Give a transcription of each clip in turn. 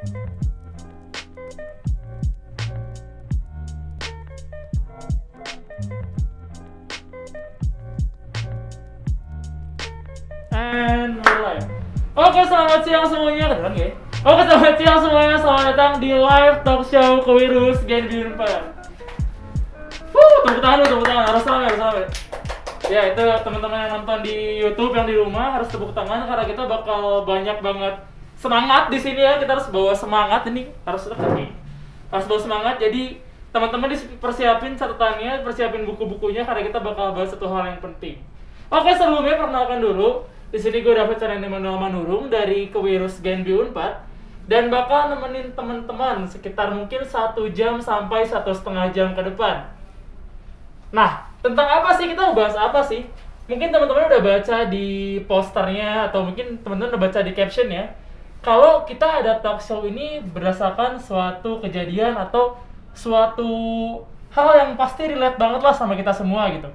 And mulai. Oke, selamat siang semuanya. Kedengeran nggak ya? Oke, selamat siang semuanya. Selamat datang di live talk show Kewirus Genbi Unpad. Tepuk tangan, harus rame. Ya, itu teman-teman yang nonton di YouTube yang di rumah harus tepuk tangan karena kita bakal banyak banget semangat di sini ya. Kita harus bawa semangat ini, harus bawa semangat. Jadi teman-teman dipersiapin catatannya, persiapin buku-bukunya karena kita bakal bahas satu hal yang penting. Oke, sebelumnya perkenalkan dulu. Di sini gue David Chandra Manurung dari Kewirus Genbi Unpad dan bakal nemenin teman-teman sekitar mungkin 1 jam sampai 1,5 jam ke depan. Nah, tentang apa sih? Kita mau bahas apa sih? Mungkin teman-teman udah baca di posternya atau mungkin teman-teman udah baca di captionnya. Kalau kita ada talk show ini berdasarkan suatu kejadian atau suatu hal yang pasti relate banget lah sama kita semua gitu.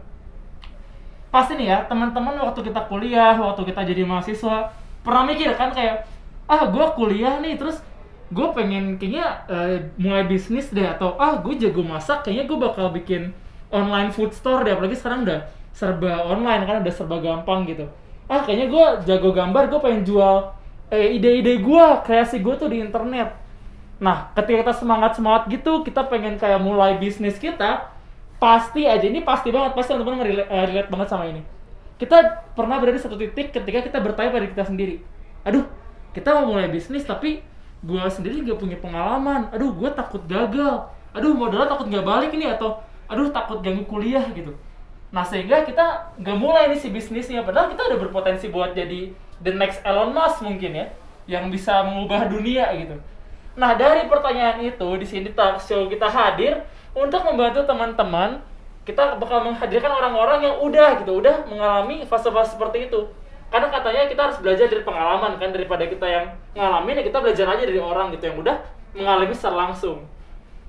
Pasti nih ya, teman-teman waktu kita kuliah, waktu kita jadi mahasiswa pernah mikir kan kayak, gue kuliah nih terus gue pengen kayaknya mulai bisnis deh, atau gue jago masak kayaknya gue bakal bikin online food store deh, apalagi sekarang udah serba online kan, udah serba gampang gitu. Kayaknya gue jago gambar, gue pengen jual ide-ide gue, kreasi gue tuh di internet. Nah, ketika kita semangat gitu, kita pengen kayak mulai bisnis kita, pasti banget, pasti teman-teman relate banget sama ini. Kita pernah berada di satu titik ketika kita bertanya pada kita sendiri, kita mau mulai bisnis tapi gue sendiri gak punya pengalaman, gue takut gagal, modalnya takut gak balik ini, atau takut ganggu kuliah gitu. Nah, sehingga kita gak mulai nih si bisnisnya, padahal kita udah berpotensi buat jadi the next Elon Musk mungkin ya, yang bisa mengubah dunia gitu. Nah, dari pertanyaan itu di sini talk show kita hadir untuk membantu teman-teman. Kita bakal menghadirkan orang-orang yang udah mengalami fase-fase seperti itu. Karena katanya kita harus belajar dari pengalaman kan, daripada kita yang ngalamin ya kita belajar aja dari orang gitu yang udah mengalami secara langsung.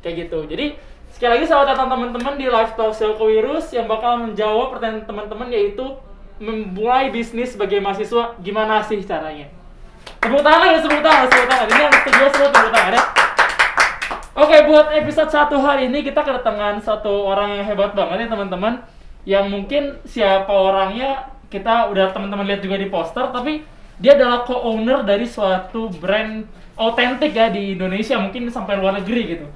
Kayak gitu. Jadi sekali lagi selamat datang teman-teman di live talk show Kewirus yang bakal menjawab pertanyaan teman-teman, yaitu memulai bisnis sebagai mahasiswa gimana sih caranya. Tepuk tangan. Ini yang setuju semua tepuk tangan ya. Oke, buat episode 1 hari ini kita kedatangan satu orang yang hebat banget ya teman-teman. Yang mungkin siapa orangnya kita udah teman-teman lihat juga di poster, tapi dia adalah co-owner dari suatu brand otentik ya di Indonesia, mungkin sampai luar negeri gitu.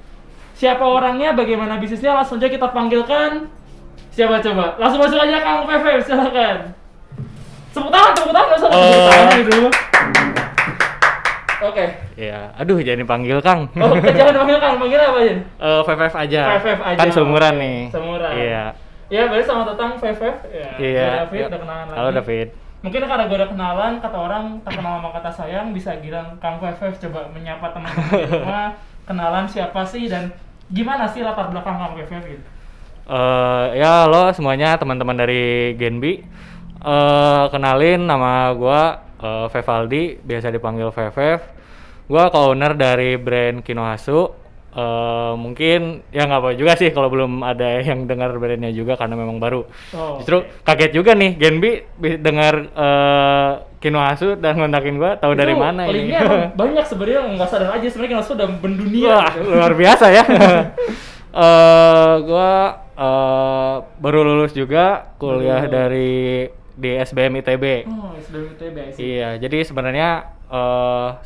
Siapa orangnya, bagaimana bisnisnya, langsung aja kita panggilkan. Siapa coba? Langsung masuk aja Kang Fefe, silakan. Tepuk tangan, nggak usah tepuk tangan dulu. Oke. Ya, jangan dipanggil Kang. Jangan dipanggil Kang, panggil apa aja? Fefe aja. Fefe aja. Kan seumuran nih. Seumuran. Iya. Ya, berarti selamat datang Fefe. Iya. David, udah kenalan lagi. Halo David. Mungkin karena gue udah kenalan, kata orang tak kenal sama kata sayang, bisa bilang Kang Fefe coba menyapa teman-teman di rumah, kenalan siapa sih dan gimana sih latar belakang Kang Fefe gitu. Ya halo semuanya teman-teman dari Genbi. Kenalin nama gua Fevaldi, biasa dipanggil Fefe. Gua co-owner dari brand Kinohasu. Mungkin ya nggak apa juga sih kalau belum ada yang dengar brandnya juga karena memang baru. Justru kaget juga nih Genbi dengar Kinohasu dan ngontakin gua, tahu dari mana ini. Linknya banyak sebenarnya, nggak sadar aja sebenarnya Kinohasu udah mendunia. Wah, luar biasa ya. Gua baru lulus juga kuliah di SBM ITB. SBM ITB sih. Iya, jadi sebenarnya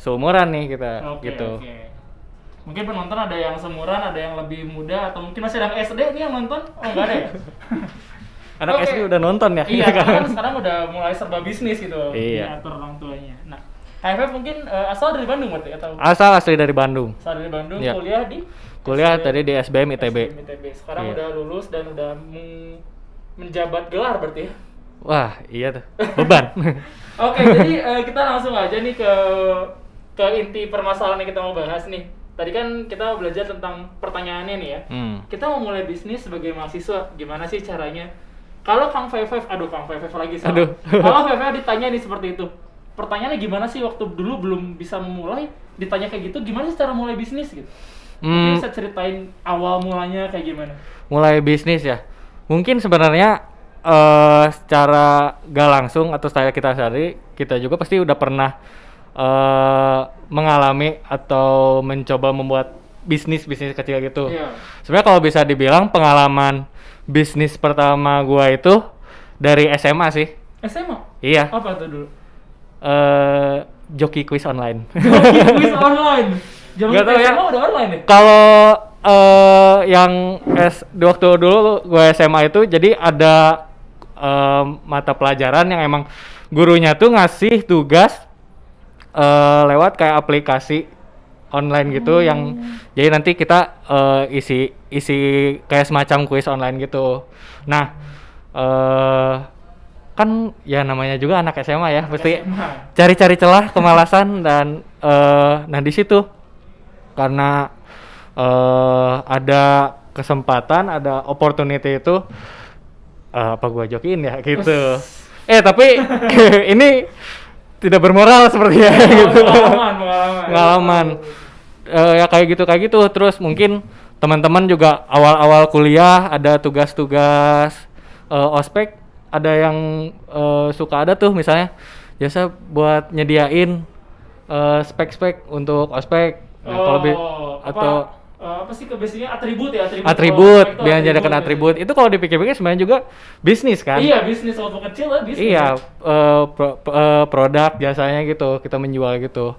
seumuran nih kita gitu. Mungkin penonton ada yang seumuran, ada yang lebih muda, atau mungkin masih ada SD nih yang nonton. Enggak ada ya? Anak SD udah nonton ya? Iya, kan sekarang udah mulai serba bisnis gitu. Iya. Diatur orang tuanya. Nah, KFF mungkin asal dari Bandung berarti atau? Asli dari Bandung. Asal dari Bandung, ya. Kuliah tadi di SBM ITB. Sekarang udah lulus dan udah menjabat gelar berarti ya? Wah, iya tuh. Beban. Oke, jadi kita langsung aja nih ke inti permasalahan yang kita mau bahas nih. Tadi kan kita belajar tentang pertanyaannya nih ya. Kita mau mulai bisnis sebagai mahasiswa, gimana sih caranya? Kalau Kang Fefe, Kang Fefe lagi sama. Kalau Fefe ditanya nih seperti itu, pertanyaannya gimana sih waktu dulu belum bisa memulai, ditanya kayak gitu, gimana sih cara mulai bisnis gitu? Mungkin bisa ceritain awal mulanya kayak gimana? Mulai bisnis ya? Mungkin sebenarnya secara gak langsung atau secara kita sadari, kita juga pasti udah pernah mengalami atau mencoba membuat bisnis kecil gitu. Iya. Sebenarnya kalau bisa dibilang pengalaman bisnis pertama gua itu dari SMA sih. SMA? Iya. Apa tuh dulu? Joki quiz online. Quiz online. Zaman Nggak tahu ya. SMA udah online ya? Kalau yang di waktu dulu gue SMA itu jadi ada mata pelajaran yang emang gurunya tuh ngasih tugas lewat kayak aplikasi online gitu yang jadi nanti kita isi kayak semacam kuis online gitu. Nah, kan ya namanya juga anak SMA ya, pasti SMA. cari-cari celah, kemalasan dan nah di situ karena ada kesempatan, ada opportunity itu apa gua jokiin ya gitu. Tapi ini tidak bermoral sepertinya gitu. Pengalaman. Ya kayak gitu. Terus mungkin teman-teman juga awal-awal kuliah ada tugas-tugas ospek, ada yang suka ada tuh misalnya jasa buat nyediain spek-spek untuk ospek. Nah, kalau atau apa sih biasanya atribut ya, atribut biar jadikan atribut itu kalau dipikir-pikir sebenarnya juga bisnis kan. Iya, bisnis waktu kecil lah bisnis. Iya, produk jasanya gitu kita menjual gitu.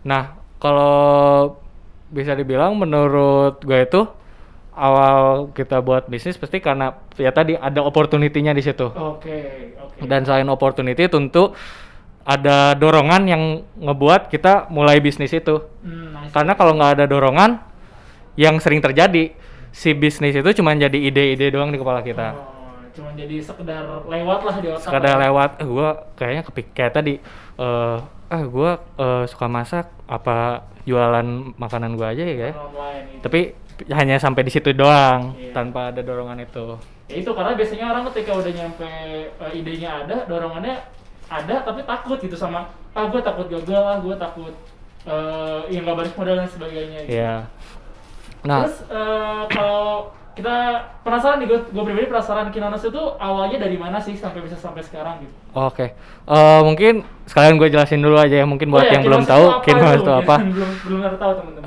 Nah kalau bisa dibilang menurut gue itu awal kita buat bisnis pasti karena ya tadi ada opportunity-nya di situ. Oke. Dan selain opportunity tentu ada dorongan yang ngebuat kita mulai bisnis itu. Nice. Karena kalau nggak ada dorongan, yang sering terjadi si bisnis itu cuma jadi ide-ide doang di kepala kita. Cuma jadi sekedar lewat lah di otak. Sekedar lewat, gue kayaknya kayak tadi, gue suka masak, apa jualan makanan gue aja ya. Online, Tapi hanya sampai di situ doang, Iya. tanpa ada dorongan itu. Ya itu karena biasanya orang ketika udah nyampe idenya ada, dorongannya ada, tapi takut gitu sama, gue takut gagal lah, gue takut yang nggak balik modal dan sebagainya. Gitu. Iya. Nah, Terus kalau kita penasaran nih, gue pribadi penasaran Kinonos itu awalnya dari mana sih sampai bisa sampai sekarang gitu? oke. Mungkin sekalian gue jelasin dulu aja ya, mungkin buat yang belum tahu Kinohasu itu apa. belum tahu teman-teman.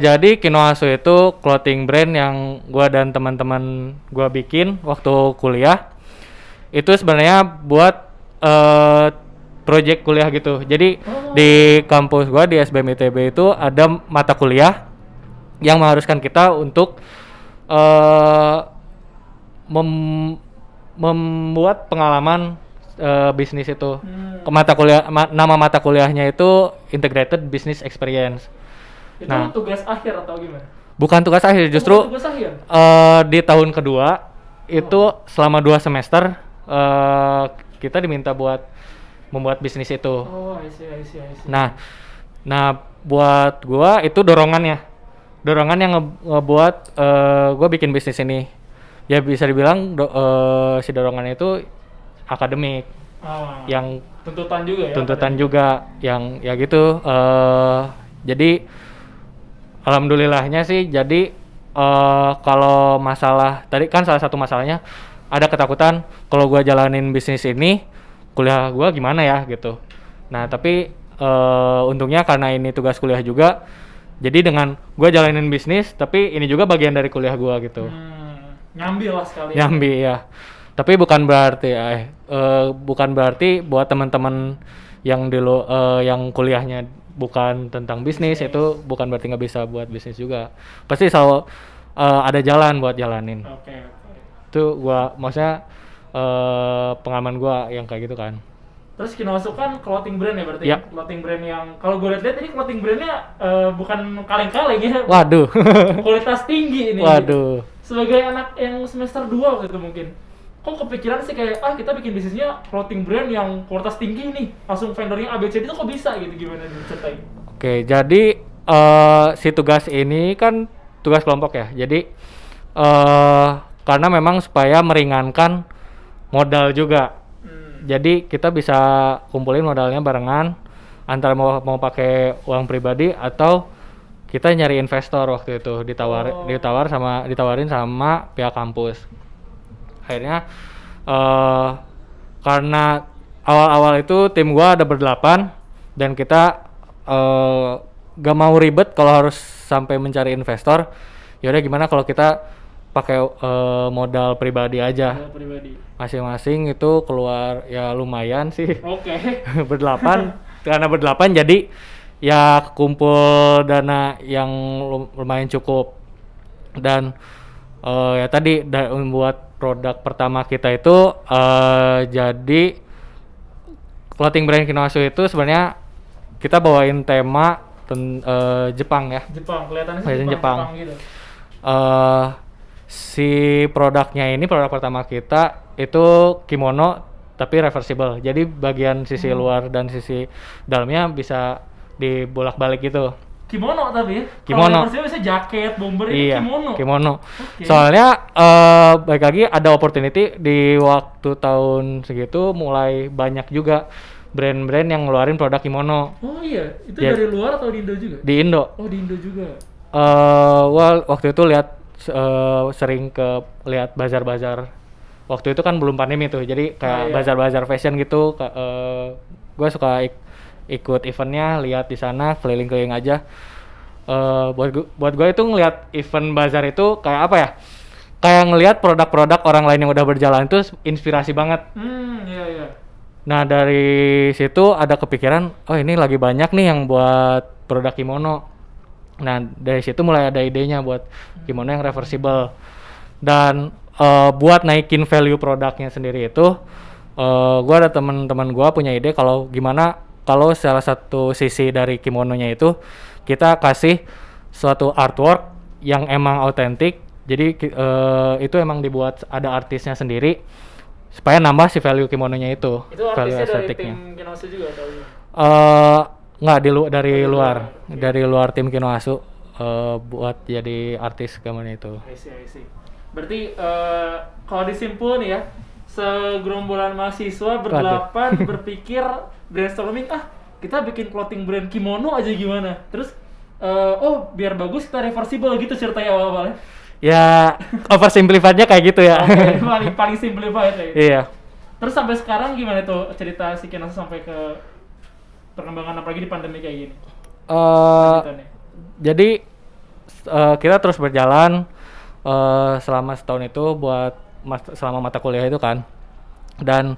Jadi Kinohasu itu clothing brand yang gue dan teman-teman gue bikin waktu kuliah. Itu sebenarnya buat project kuliah gitu. Jadi di kampus gue di SBM ITB itu ada mata kuliah yang mengharuskan kita untuk membuat pengalaman bisnis itu. Nama mata kuliahnya itu Integrated Business Experience. Itu tugas akhir atau gimana? Bukan tugas akhir, justru tugas akhir? Di tahun kedua itu selama 2 semester kita diminta buat membuat bisnis itu. I see. Nah buat gua itu dorongan yang ngebuat gua bikin bisnis ini. Ya bisa dibilang si dorongannya itu akademik. Yang tuntutan juga yang ya gitu. Jadi alhamdulillahnya sih jadi kalau masalah tadi kan salah satu masalahnya ada ketakutan kalau gua jalanin bisnis ini kuliah gua gimana ya gitu. Nah tapi untungnya karena ini tugas kuliah juga, jadi dengan gua jalanin bisnis tapi ini juga bagian dari kuliah gua gitu. Nyambi lah sekali. Nyambi ya. Tapi bukan berarti buat teman-teman yang dulu yang kuliahnya bukan tentang bisnis itu bukan berarti nggak bisa buat bisnis juga. Pasti selalu ada jalan buat jalanin. Oke. Itu gua maksudnya pengalaman gua yang kayak gitu kan. Terus Kinohasu kan clothing brand ya berarti? Ya. Clothing brand yang kalau gue lihat ini clothing brandnya bukan kaleng-kaleng ya. Waduh. Kualitas tinggi ini. Waduh. Sebagai anak yang semester 2 waktu itu mungkin, kok kepikiran sih kayak kita bikin bisnisnya clothing brand yang kualitas tinggi nih, langsung vendornya ABCD itu kok bisa gitu, gimana nih ceritain? Oke, jadi si tugas ini kan tugas kelompok ya. Jadi karena memang supaya meringankan modal juga. Jadi kita bisa kumpulin modalnya barengan antara mau pakai uang pribadi atau kita nyari investor waktu itu ditawarin sama pihak kampus. Akhirnya karena awal-awal itu tim gua ada berdelapan dan kita gak mau ribet kalau harus sampai mencari investor. Ya udah gimana kalau kita pakai modal pribadi aja. Modal pribadi. Masing-masing itu keluar ya lumayan sih. Oke. Berdelapan. Karena berdelapan jadi ya kumpul dana yang lumayan cukup. Dan ya tadi membuat produk pertama kita itu jadi clothing brand Kinoasu itu sebenarnya kita bawain tema Jepang ya. Jepang, kelihatannya sih Kelihatan Jepang Jepang. gitu. Si produknya ini, produk pertama kita itu kimono tapi reversible. Jadi bagian sisi luar dan sisi dalamnya bisa dibolak-balik gitu. Kimono tapi ya? Kimono. Kalau biasanya jaket, bomber itu Iya, kimono. kimono. Oke. Soalnya baik lagi ada opportunity di waktu tahun segitu mulai banyak juga brand-brand yang ngeluarin produk kimono Oh iya, itu Ya. dari luar atau di Indo juga? di Indo. Oh di Indo juga. Waktu itu sering lihat bazar-bazar. Waktu itu kan belum pandemi tuh, jadi kayak iya. bazar-bazar fashion gitu. Gue suka ikut eventnya, lihat di sana keliling-keliling aja. Buat gue itu ngelihat event bazar itu kayak apa ya? Kayak ngelihat produk-produk orang lain yang udah berjalan itu inspirasi banget. Iya iya. Nah dari situ ada kepikiran, oh ini lagi banyak nih yang buat produk kimono. Nah dari situ mulai ada idenya buat kimono yang reversible. Dan buat naikin value produknya sendiri itu, gue ada teman-teman gue punya ide kalau gimana kalau salah satu sisi dari kimononya itu kita kasih suatu artwork yang emang autentik. Jadi itu emang dibuat ada artisnya sendiri supaya nambah si value kimononya itu. Itu value artisnya dari estetiknya. tim Kinoasu juga atau gimana? Nggak dari Dari luar, luar, oke. dari luar tim Kinoasu buat jadi artis gambarnya itu. I see. Berarti kalau disimpul nih ya, segerombolan mahasiswa berdelapan berpikir brainstorming, kita bikin clothing brand kimono aja gimana? Terus biar bagus kita reversible gitu ceritanya awal-awalnya. Ya oversimplified-nya kayak gitu ya. Oke, paling simplified ya. Iya. Terus sampai sekarang gimana tuh cerita si Kinoasu sampai ke perkembangan apalagi di pandemi kayak gini? Lanjutannya. Jadi kita terus berjalan selama setahun itu buat selama mata kuliah itu kan. Dan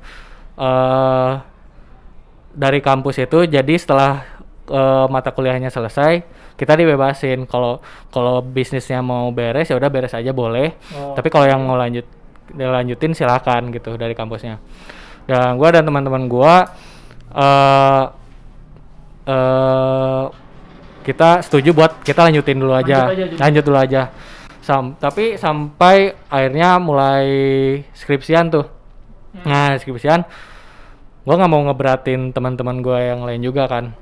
dari kampus itu jadi setelah mata kuliahnya selesai kita dibebasin kalau bisnisnya mau beres ya udah beres aja boleh. Tapi kalau yang mau dilanjutin silakan gitu dari kampusnya. Dan gua dan teman-teman gua kita setuju buat kita lanjutin dulu aja. Lanjut dulu aja. Tapi sampai akhirnya mulai skripsian tuh. Nah, skripsian gua nggak mau ngeberatin teman-teman gua yang lain juga kan.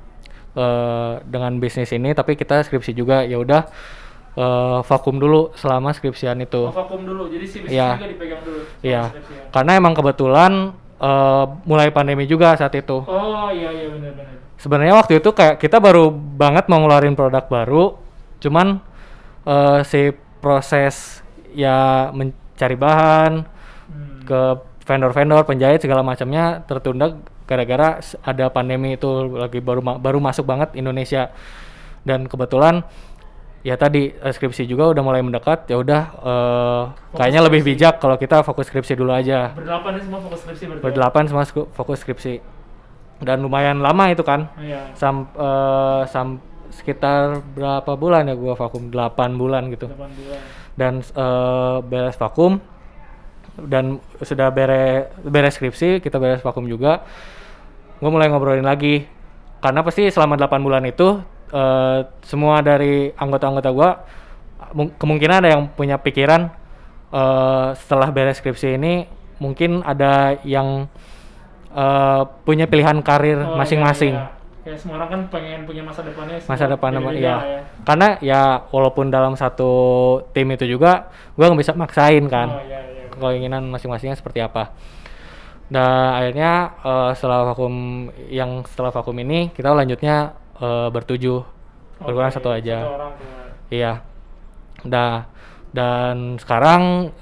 Dengan bisnis ini, tapi kita skripsi juga, ya udah vakum dulu selama skripsian itu. Vakum dulu, jadi si bisnis Iya. juga dipegang dulu. Iya, karena emang kebetulan mulai pandemi juga saat itu. Oh iya benar. Sebenarnya waktu itu kayak kita baru banget mau ngeluarin produk baru, cuman si proses ya mencari bahan ke vendor-vendor, penjahit segala macamnya tertunda gara-gara ada pandemi itu lagi baru masuk banget Indonesia. Dan kebetulan ya tadi skripsi juga udah mulai mendekat, ya udah kayaknya lebih bijak kalau kita fokus skripsi dulu aja. Berdelapan ini semua fokus skripsi berarti. Berdelapan semua fokus skripsi. Dan lumayan lama itu kan. Iya. Sekitar berapa bulan ya gua vakum? 8 bulan gitu. 8 bulan. Dan beres vakum dan sudah beres skripsi, kita beres vakum juga. Gue mulai ngobrolin lagi karena pasti selama 8 bulan itu semua dari anggota-anggota gue kemungkinan ada yang punya pikiran setelah beres skripsi ini mungkin ada yang punya pilihan karir masing-masing. Iya. Kayak semua orang kan pengen punya masa depannya. Masa depan beda-beda ya. lah ya. Karena ya walaupun dalam satu tim itu juga gue nggak bisa maksain kan. Iya. Keinginan masing-masingnya seperti apa. Dan akhirnya setelah vakum ini kita lanjutnya bertujuh, berkurang satu aja. Satu orang tuh. Iya. Dan sekarang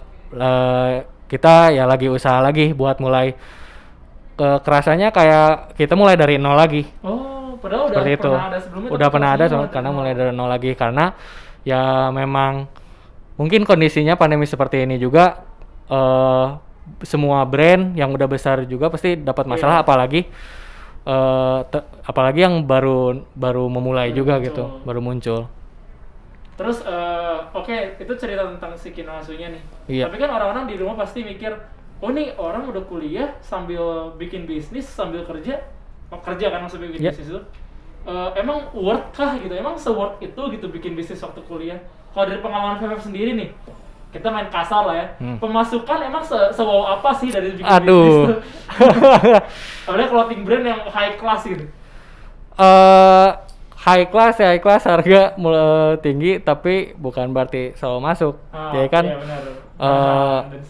kita ya lagi usaha lagi buat mulai kerasanya kayak kita mulai dari nol lagi. Oh, Padahal udah seperti itu. pernah ada sebelumnya. Udah tapi pernah ada kondisinya karena mulai mulai dari nol lagi karena ya memang mungkin kondisinya pandemi seperti ini juga semua brand yang udah besar juga pasti dapat masalah, Iya. apalagi yang baru memulai Baru juga muncul. gitu, baru muncul. Terus oke, itu cerita tentang si Kinwasunya nih. Iya. Tapi kan orang-orang di rumah pasti mikir, oh nih orang udah kuliah sambil bikin bisnis sambil kerja, kerja kan maksudnya bikin Iya. bisnis itu. Emang worth kah gitu? Emang se-worth itu gitu bikin bisnis waktu kuliah? Kalau dari pengalaman Fef sendiri nih, kita main kasar lah ya. Pemasukan emang se-wow apa sih dari bikin bisnis Aduh. tuh? Apalagi clothing brand yang high class gitu. High class harga mulai tinggi tapi bukan berarti selalu masuk. Jadi kan Iya benar.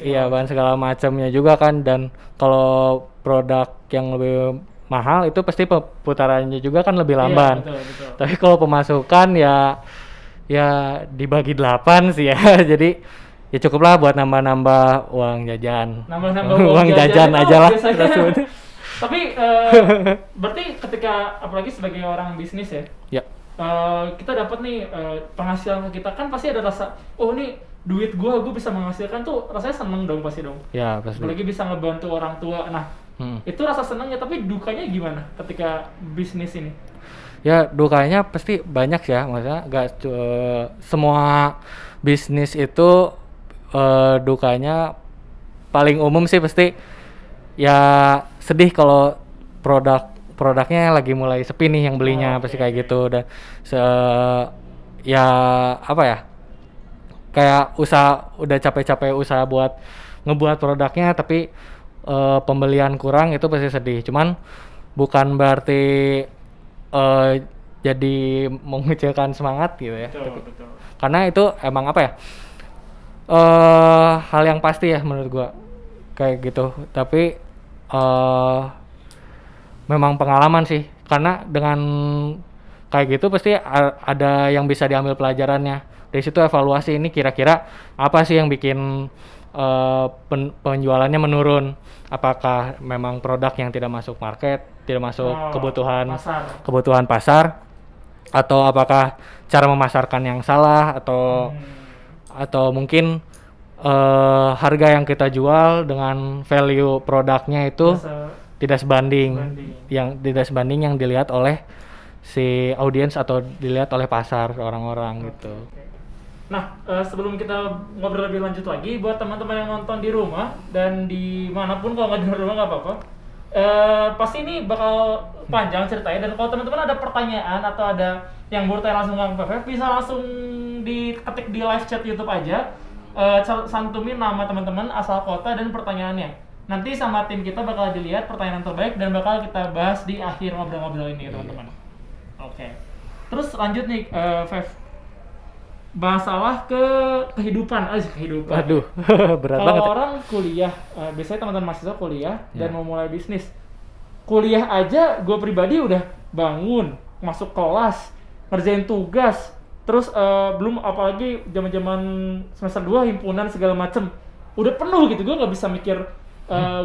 iya bahan segala macamnya juga kan, dan kalau produk yang lebih mahal itu pasti putarannya juga kan lebih lamban. Iya, betul. Tapi kalau pemasukan ya dibagi 8 sih ya. Jadi ya cukuplah buat nambah-nambah uang jajan. Nambah-nambah uang jajan itu aja lah. biasanya. kita sebut. Tapi berarti ketika apalagi sebagai orang bisnis ya, Ya. kita dapat nih penghasilan ke kita kan pasti ada rasa, oh nih duit gue bisa menghasilkan tuh rasanya seneng dong pasti dong. Ya, pasti. Apalagi bisa ngebantu orang tua. Nah, itu rasa senangnya, tapi dukanya gimana ketika bisnis ini? Ya dukanya pasti banyak ya, maksudnya semua bisnis itu dukanya paling umum sih pasti ya sedih kalau produknya lagi mulai sepi nih yang belinya, pasti kayak gitu. Dan ya apa ya, kayak udah capek-capek usaha buat ngebuat produknya tapi pembelian kurang, itu pasti sedih. Cuman bukan berarti jadi mengecilkan semangat gitu ya. Betul. Karena itu emang apa ya, hal yang pasti ya menurut gua kayak gitu. Tapi memang pengalaman sih, karena dengan kayak gitu pasti ada yang bisa diambil pelajarannya. Dari situ evaluasi, ini kira-kira apa sih yang bikin penjualannya menurun. Apakah memang produk yang tidak masuk market, tidak masuk kebutuhan pasar, atau apakah cara memasarkan yang salah, atau mungkin harga yang kita jual dengan value produknya itu tidak sebanding yang dilihat oleh si audiens atau dilihat oleh pasar orang-orang gitu. Nah, sebelum kita ngobrol lebih lanjut lagi, buat teman-teman yang nonton di rumah dan dimanapun, kalau nggak di rumah nggak apa-apa, pasti ini bakal panjang ceritanya. Dan kalau teman-teman ada pertanyaan atau ada yang mau tanya langsung ke Fef, bisa langsung diketik di live chat YouTube aja, santumin nama teman-teman, asal kota, dan pertanyaannya. Nanti sama tim kita bakal dilihat pertanyaan terbaik dan bakal kita bahas di akhir ngobrol-ngobrol ini, teman-teman. Oke. Terus lanjut nih, Fef. Masalah kehidupan. Aduh, berat banget. Kalau orang kuliah, biasanya teman-teman mahasiswa kuliah dan mau mulai bisnis. Kuliah aja, gue pribadi udah bangun, masuk kelas, ngerjain tugas, terus belum apalagi zaman-zaman semester 2 himpunan segala macem, udah penuh gitu. Gue nggak bisa mikir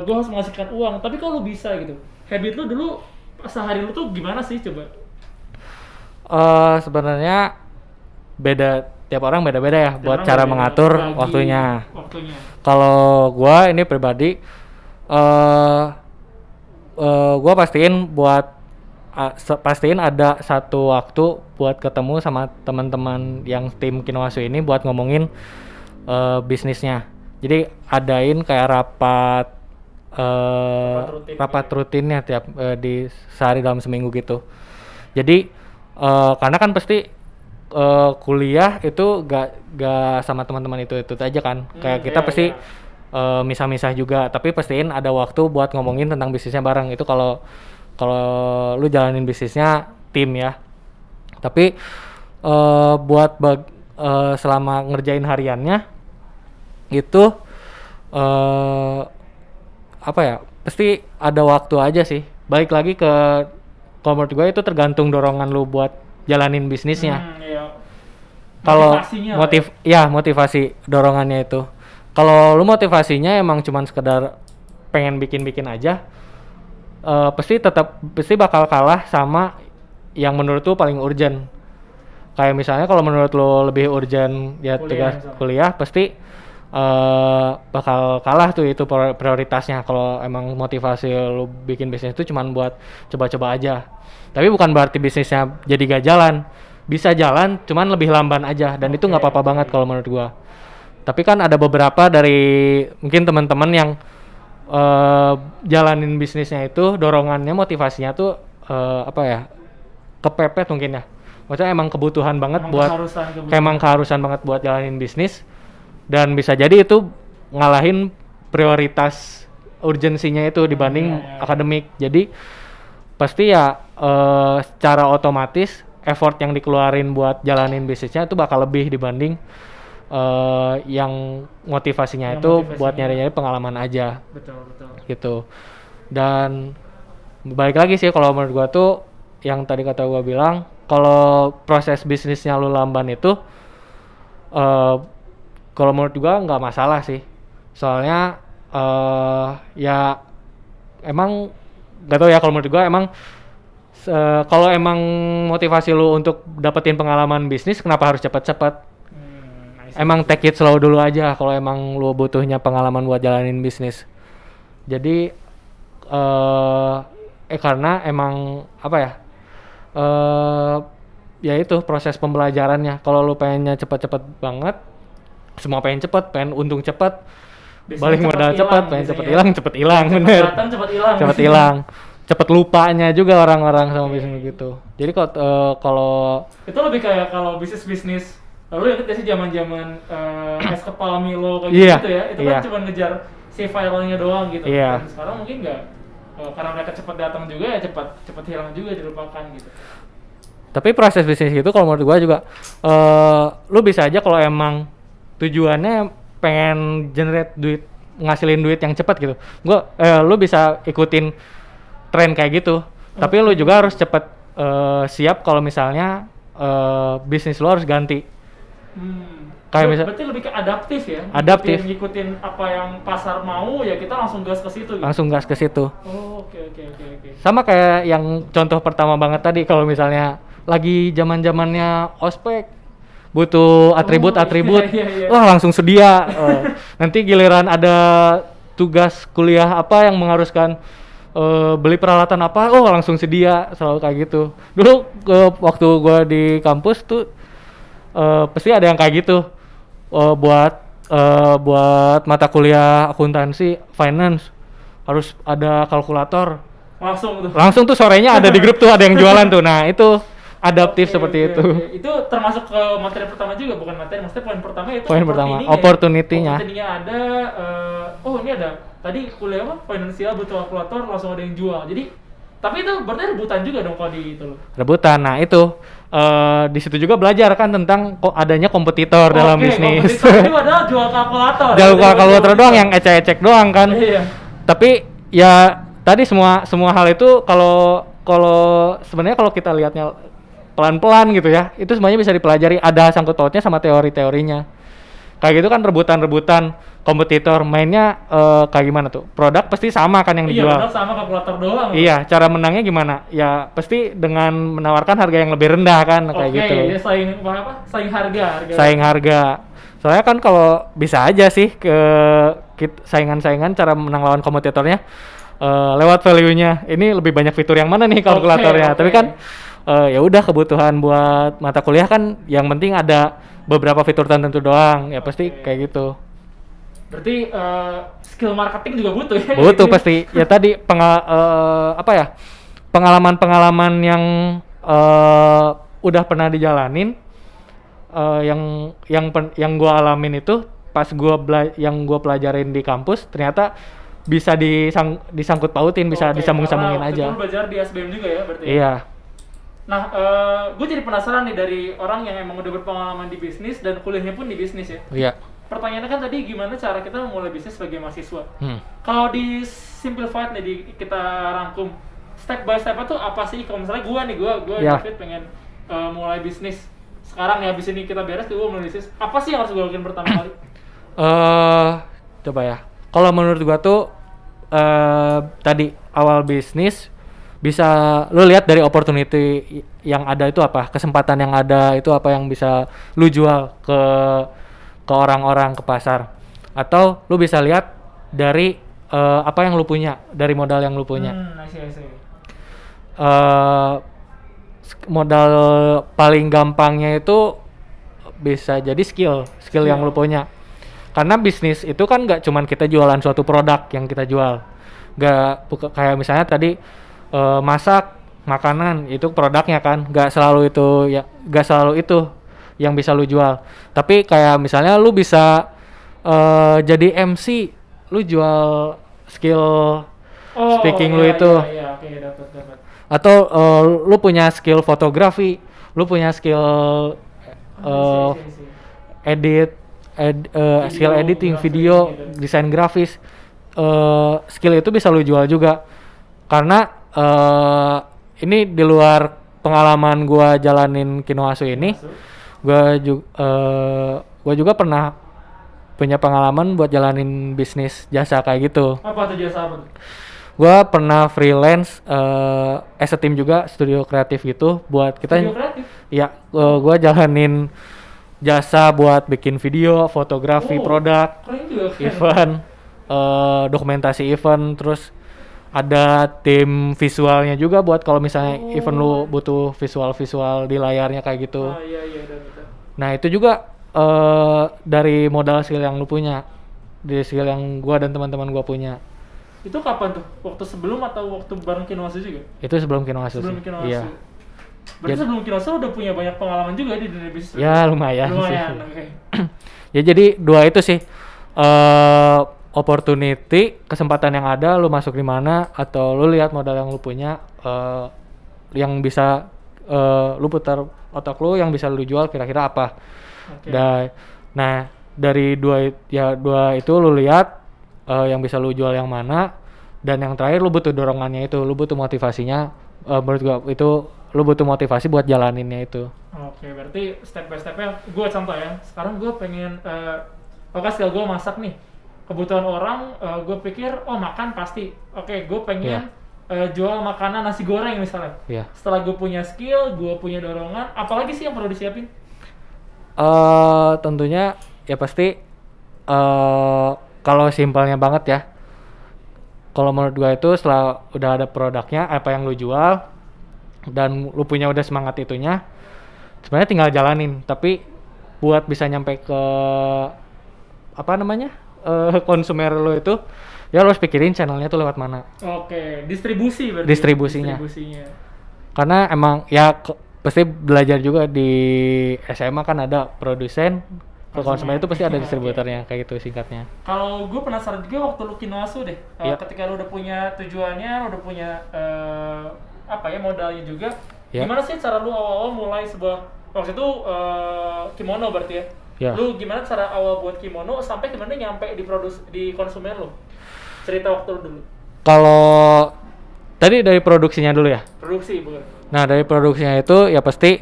gue harus menghasilkan uang. Tapi kalau lu bisa gitu, habit lu dulu sehari lu tuh gimana sih, coba? Sebenarnya tiap orang beda-beda ya buat cara mengatur waktunya. Kalau gua ini pribadi, gua pastiin ada satu waktu buat ketemu sama teman-teman yang tim Kinwasu ini buat ngomongin bisnisnya. Jadi adain kayak rapat rutinnya tiap di sehari dalam seminggu gitu. Jadi karena kan pasti kuliah itu gak sama teman-teman itu aja kan. Kayak kita pasti misah-misah juga, tapi pastiin ada waktu buat ngomongin tentang bisnisnya bareng. Itu kalau lu jalanin bisnisnya tim ya. Tapi selama ngerjain hariannya itu pasti ada waktu aja sih. Balik lagi ke, kalau menurut gue itu tergantung dorongan lu buat jalanin bisnisnya. Kalau motivasi dorongannya itu. Kalau lu motivasinya emang cuman sekedar pengen bikin aja, pasti bakal kalah sama yang menurut lu paling urgent. Kayak misalnya kalau menurut lu lebih urgent ya tugas kuliah pasti bakal kalah tuh itu prioritasnya. Kalau emang motivasi lu bikin bisnis itu cuman buat coba-coba aja. Tapi bukan berarti bisnisnya jadi gak jalan. Bisa jalan cuman lebih lamban aja dan itu nggak apa-apa banget kalau menurut gua. Tapi kan ada beberapa dari mungkin teman-teman yang jalanin bisnisnya itu dorongannya motivasinya tuh apa ya, kepepet mungkin ya. Maksudnya emang kebutuhan banget emang keharusan banget buat jalanin bisnis, dan bisa jadi itu ngalahin prioritas urgensinya itu dibanding akademik. Jadi pasti ya secara otomatis effort yang dikeluarin buat jalanin bisnisnya itu bakal lebih dibanding yang motivasinya itu buat nyari-nyari pengalaman aja. Betul. Gitu. Dan balik lagi sih kalau menurut gua tuh yang tadi kata gua bilang, kalau proses bisnisnya lu lamban itu kalau menurut gua nggak masalah sih. Soalnya ya emang nggak tahu ya, kalau menurut gua emang kalau emang motivasi lu untuk dapetin pengalaman bisnis, kenapa harus cepet-cepet? Emang take it slow dulu aja kalau emang lu butuhnya pengalaman buat jalanin bisnis. Jadi karena emang apa ya, ya itu proses pembelajarannya. Kalau lu pengennya cepet-cepet banget, semua pengen cepet, pengen untung cepet, balik modal cepet, pengen cepet hilang, bener. Cepet hilang. Cepet lupanya juga orang-orang sama bisnis gitu. Jadi kalau itu lebih kayak kalau bisnis lalu inget gak sih zaman-zaman es kepala Milo kayak gitu ya, itu kan cuma ngejar si viralnya doang gitu. Dan sekarang mungkin nggak, karena mereka cepat datang juga ya cepat hilang juga, dilupakan gitu. Tapi proses bisnis itu kalau menurut gua juga lu bisa aja kalau emang tujuannya pengen generate duit, ngasilin duit yang cepat gitu. Lu bisa ikutin tren kayak gitu. Tapi lu juga harus cepat siap kalau misalnya bisnis lu harus ganti. Kayak berarti lebih ke adaptif ya? Adaptif. Ngikutin apa yang pasar mau ya kita langsung gas ke situ. Gitu? Langsung gas ke situ. Oh, oke. Sama kayak yang contoh pertama banget tadi, kalau misalnya lagi zaman-zamannya ospek, butuh atribut, iya. wah langsung sedia. Nanti giliran ada tugas kuliah apa yang mengharuskan beli peralatan apa, langsung sedia, selalu kayak gitu. Dulu waktu gua di kampus tuh pasti ada yang kayak gitu, buat mata kuliah akuntansi, finance harus ada kalkulator. Langsung tuh sorenya ada di grup tuh ada yang jualan tuh. Nah itu adaptif seperti itu. Itu termasuk ke materi pertama juga, bukan materi, maksudnya poin pertama itu opportunity-nya ada. Ini ada tadi kuliah apa, finansial butuh kalkulator, langsung ada yang jual. Jadi tapi itu berarti rebutan juga dong kalau di itu loh. Rebutan. Nah itu di situ juga belajar kan tentang adanya kompetitor dalam bisnis. Kompetitor itu adalah jual kalkulator. Jual kalkulator doang, yang ecek-ecek doang kan. Iya. Tapi ya tadi semua hal itu kalau sebenarnya kalau kita lihatnya pelan-pelan gitu ya, itu semuanya bisa dipelajari, ada sangkut pautnya sama teori-teorinya. Kayak gitu kan, rebutan kompetitor mainnya kayak gimana tuh? Produk pasti sama kan yang dijual. Iya, produk sama, kalkulator doang. Iya, cara menangnya gimana? Ya pasti dengan menawarkan harga yang lebih rendah kan, kayak gitu. Oke, saing harga. Soalnya kan kalau bisa aja sih saingan-saingan cara menang lawan kompetitornya lewat value-nya. Ini lebih banyak fitur yang mana nih kalkulatornya? Tapi kan ya udah, kebutuhan buat mata kuliah kan yang penting ada beberapa fitur tertentu doang, ya pasti kayak gitu. Berarti skill marketing juga butuh ya? Butuh pasti. Ya tadi pengalaman-pengalaman yang udah pernah dijalanin, yang gua alamin itu pas yang gua pelajarin di kampus, ternyata bisa disangkut pautin, bisa disambung-sambungin aja. Itu belajar di SBM juga ya berarti? Iya. Nah, gue jadi penasaran nih dari orang yang emang udah berpengalaman di bisnis dan kuliahnya pun di bisnis ya. Iya. Pertanyaannya kan tadi gimana cara kita memulai bisnis sebagai mahasiswa. Kalau di simplified nih, kita rangkum step by step itu apa sih? Kalau misalnya gue David pengen mulai bisnis sekarang ya, habis ini kita beres gue mulai bisnis. Apa sih yang harus gue lakukan pertama kali? Coba ya. Kalau menurut gue tuh tadi awal bisnis bisa lu lihat dari opportunity yang ada itu apa, kesempatan yang ada itu apa yang bisa lu jual ke orang-orang, ke pasar, atau lu bisa lihat dari apa yang lu punya, dari modal yang lu punya. I see. Modal paling gampangnya itu bisa jadi skill yang lu punya, karena bisnis itu kan nggak cuman kita jualan suatu produk yang kita jual, kayak misalnya tadi masak makanan itu produknya kan, nggak selalu itu yang bisa lu jual. Tapi kayak misalnya lu bisa jadi MC, lu jual skill speaking lu itu. Iya, oke, dapat. Atau lu punya skill fotografi, lu punya skill skill editing video, gitu. desain grafis. Skill itu bisa lu jual juga, karena ini di luar pengalaman gua jalanin Kinoasu ini, gua juga pernah punya pengalaman buat jalanin bisnis jasa kayak gitu. Apa tuh jasa apa tuh? Gua pernah freelance as a team juga, studio kreatif gitu buat kita. Studio kreatif? Ya, gua jalanin jasa buat bikin video, fotografi produk, Keren juga, keren. event, dokumentasi event, terus ada tim visualnya juga buat kalau misalnya event lu butuh visual di layarnya kayak gitu. Iya, betul. Nah, itu juga dari modal skill yang lu punya, dari skill yang gua dan teman-teman gua punya. Itu kapan tuh? Waktu sebelum atau waktu bareng Kinoasu juga? Itu sebelum Kinoasu. Sebelum Kinoasu. Iya. Berarti sebelum Kinoasu udah punya banyak pengalaman juga di dunia bisnis. Ya, lumayan sih. Oke. Ya, jadi dua itu sih. Opportunity, kesempatan yang ada, lu masuk di mana, atau lu lihat modal yang lu punya, yang bisa lu putar otak lu, yang bisa lu jual kira-kira apa. Okay. Nah, dari dua itu lu lihat yang bisa lu jual yang mana, dan yang terakhir lu butuh dorongannya itu, lu butuh motivasinya. Menurut gua itu lu butuh motivasi buat jalaninnya itu. Oke, berarti step by stepnya gue contoh ya. Sekarang gue pengen skill gue masak nih. Kebutuhan orang, gue pikir makan pasti. Oke, gue pengen jual makanan nasi goreng misalnya. Setelah gue punya skill, gue punya dorongan, apalagi sih yang perlu disiapin? Tentunya ya pasti kalau simpelnya banget ya, kalau menurut gue itu setelah udah ada produknya, apa yang lu jual dan lu punya udah semangat itunya, sebenarnya tinggal jalanin. Tapi buat bisa nyampe ke konsumer lo itu, ya lo harus pikirin channelnya tuh lewat mana. Oke, distribusi berarti. Distribusinya. Karena emang ya pasti belajar juga di SMA kan ada produsen, ke konsumen itu pasti ada distributornya, kayak gitu singkatnya. Kalau gue penasaran juga waktu lu Kinoasu deh, ketika lu udah punya tujuannya, lu udah punya modalnya juga, gimana sih cara lu awal-awal mulai sebuah, waktu itu kimono berarti ya? Lu gimana cara awal buat kimono sampai gimana nyampe di konsumen lu? Cerita waktu lu dulu. Kalau tadi dari produksinya dulu ya? Produksi, bukan? Nah, dari produksinya itu ya pasti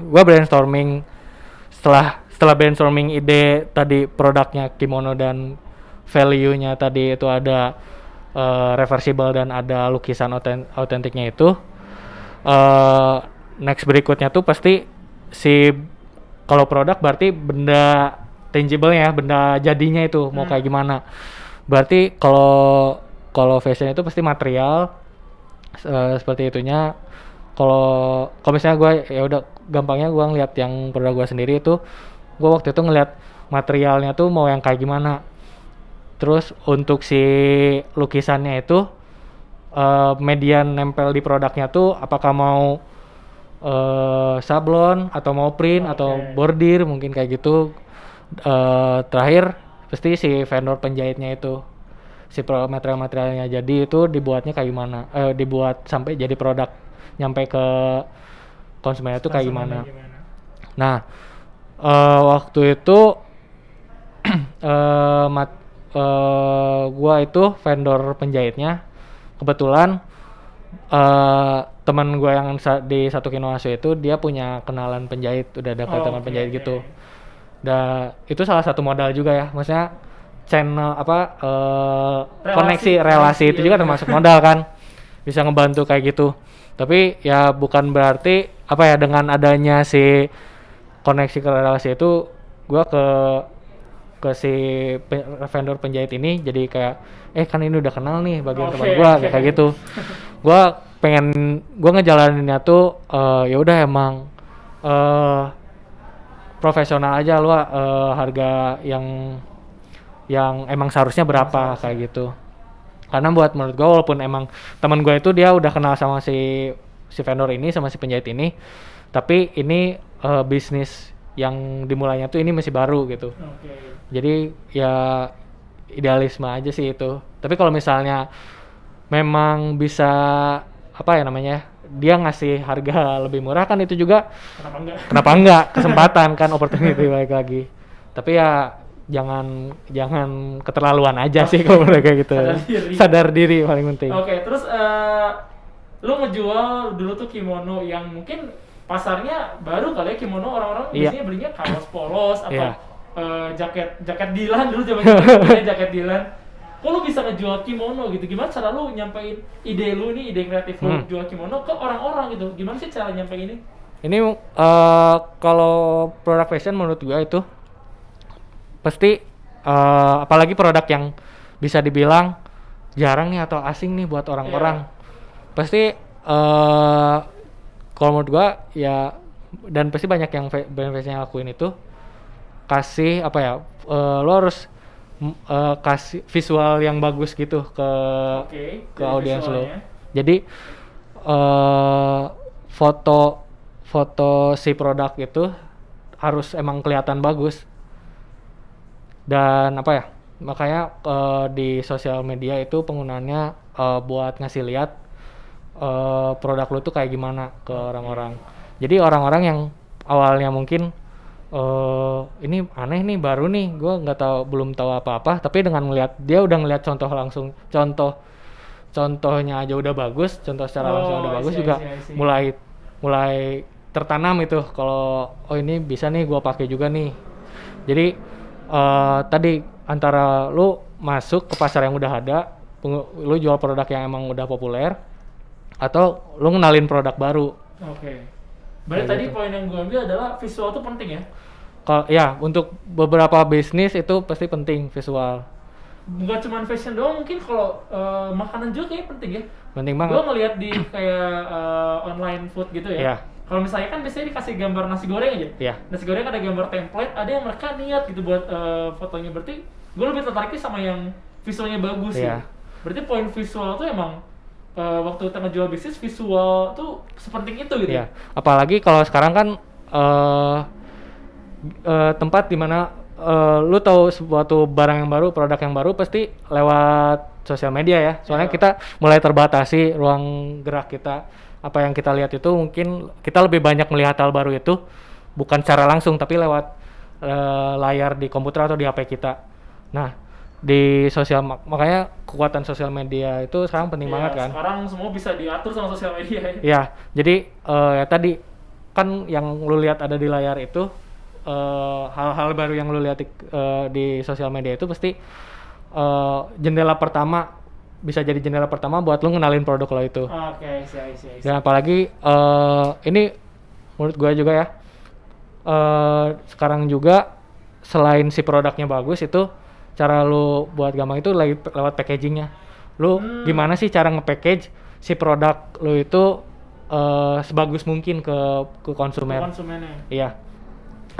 gua brainstorming. Setelah brainstorming ide tadi produknya kimono dan value-nya tadi itu ada reversible dan ada lukisan autentiknya itu. Next berikutnya tuh pasti kalau produk berarti benda tangible ya, benda jadinya itu mau kayak gimana. Berarti kalau fashion itu pasti material seperti itunya. Kalau misalnya gue ya udah gampangnya gue ngeliat yang produk gue sendiri itu, gue waktu itu ngeliat materialnya tuh mau yang kayak gimana. Terus untuk si lukisannya itu media nempel di produknya tuh apakah mau sablon atau mau print atau bordir mungkin kayak gitu. Terakhir pasti si vendor penjahitnya itu, si materialnya jadi itu dibuatnya kayak gimana, dibuat sampai jadi produk nyampe ke konsumen itu kayak gimana. Nah, waktu itu gua itu vendor penjahitnya kebetulan teman gue yang di satu Kinoasu itu dia punya kenalan penjahit, udah ada teman penjahit gitu. Dan itu salah satu modal juga ya, maksudnya channel koneksi relasi itu juga termasuk modal kan. bisa ngebantu kayak gitu. Tapi ya bukan berarti apa ya, dengan adanya si koneksi ke relasi itu gua ke si vendor penjahit ini jadi kayak kan ini udah kenal nih bagian teman gua kayak gitu. Gua ngejalaninnya tuh ya udah emang profesional aja lu, harga yang emang seharusnya berapa kayak gitu. Karena buat menurut gue, walaupun emang teman gue itu dia udah kenal sama si vendor ini, sama si penjahit ini, tapi ini bisnis yang dimulainya tuh ini masih baru gitu. Jadi ya idealisme aja sih itu. Tapi kalau misalnya memang bisa apa ya namanya, dia ngasih harga lebih murah kan itu juga kenapa enggak kesempatan kan, opportunity balik lagi. Tapi ya jangan keterlaluan aja sih kalau mereka gitu. Sadar diri paling penting. Terus lu ngejual dulu tuh kimono yang mungkin pasarnya baru kali ya, kimono orang-orang biasanya belinya kaos polos atau jaket Dylan dulu zaman jaket Dylan. Kok lu bisa ngejual kimono gitu? Gimana cara lu nyampein ide lu nih, ide kreatif lu jual kimono ke orang-orang gitu? Gimana sih cara nyampein ini? Ini kalau produk fashion menurut gua itu pasti apalagi produk yang bisa dibilang jarang nih atau asing nih buat orang-orang, pasti kalau menurut gua ya, dan pasti banyak yang brand fashion yang lakuin itu kasih apa ya, lo harus kasih visual yang bagus gitu ke audiens lo. Jadi foto si produk itu harus emang kelihatan bagus. Dan apa ya, makanya di sosial media itu penggunaannya buat ngasih lihat produk lu tuh kayak gimana ke orang-orang. Jadi orang-orang yang awalnya mungkin ini aneh nih, baru nih, gue belum tahu apa-apa, tapi dengan ngelihat, dia udah ngelihat contohnya aja udah bagus, contoh secara langsung udah bagus juga, mulai tertanam itu kalau ini bisa nih gue pakai juga nih. Jadi tadi antara lu masuk ke pasar yang udah ada, lu jual produk yang emang udah populer, atau lu ngenalin produk baru. Berarti tadi gitu. Poin yang gue ambil adalah visual itu penting ya? Ya, untuk beberapa bisnis itu pasti penting visual. Bukan cuma fashion doang, mungkin kalau makanan juga kayaknya penting ya? Penting banget. Gue ngeliat di kayak online food gitu ya. Kalau misalnya kan biasanya dikasih gambar nasi goreng aja. Nasi goreng ada gambar template, ada yang mereka niat gitu buat fotonya. Berarti gue lebih tertariknya sama yang visualnya bagus ya. Berarti poin visual tuh emang waktu kita ngejual bisnis, visual tuh sepenting itu gitu. Apalagi kalau sekarang kan tempat dimana lu tahu suatu barang yang baru, produk yang baru pasti lewat sosial media ya. Soalnya kita mulai terbatasi ruang gerak kita. Apa yang kita lihat itu mungkin kita lebih banyak melihat hal baru itu bukan secara langsung, tapi lewat layar di komputer atau di HP kita. Nah, di makanya kekuatan sosial media itu sekarang penting banget kan. Sekarang semua bisa diatur sama sosial media ya. Ya, jadi ya tadi kan yang lu lihat ada di layar itu, hal-hal baru yang lu lihat di sosial media itu pasti jendela pertama, bisa jadi jendela pertama buat lu ngenalin produk lo itu. Dan apalagi ini menurut gua juga ya, sekarang juga selain si produknya bagus, itu cara lu buat gampang itu lewat packagingnya. Lu gimana sih cara nge-package si produk lu itu sebagus mungkin ke konsumen. Iya.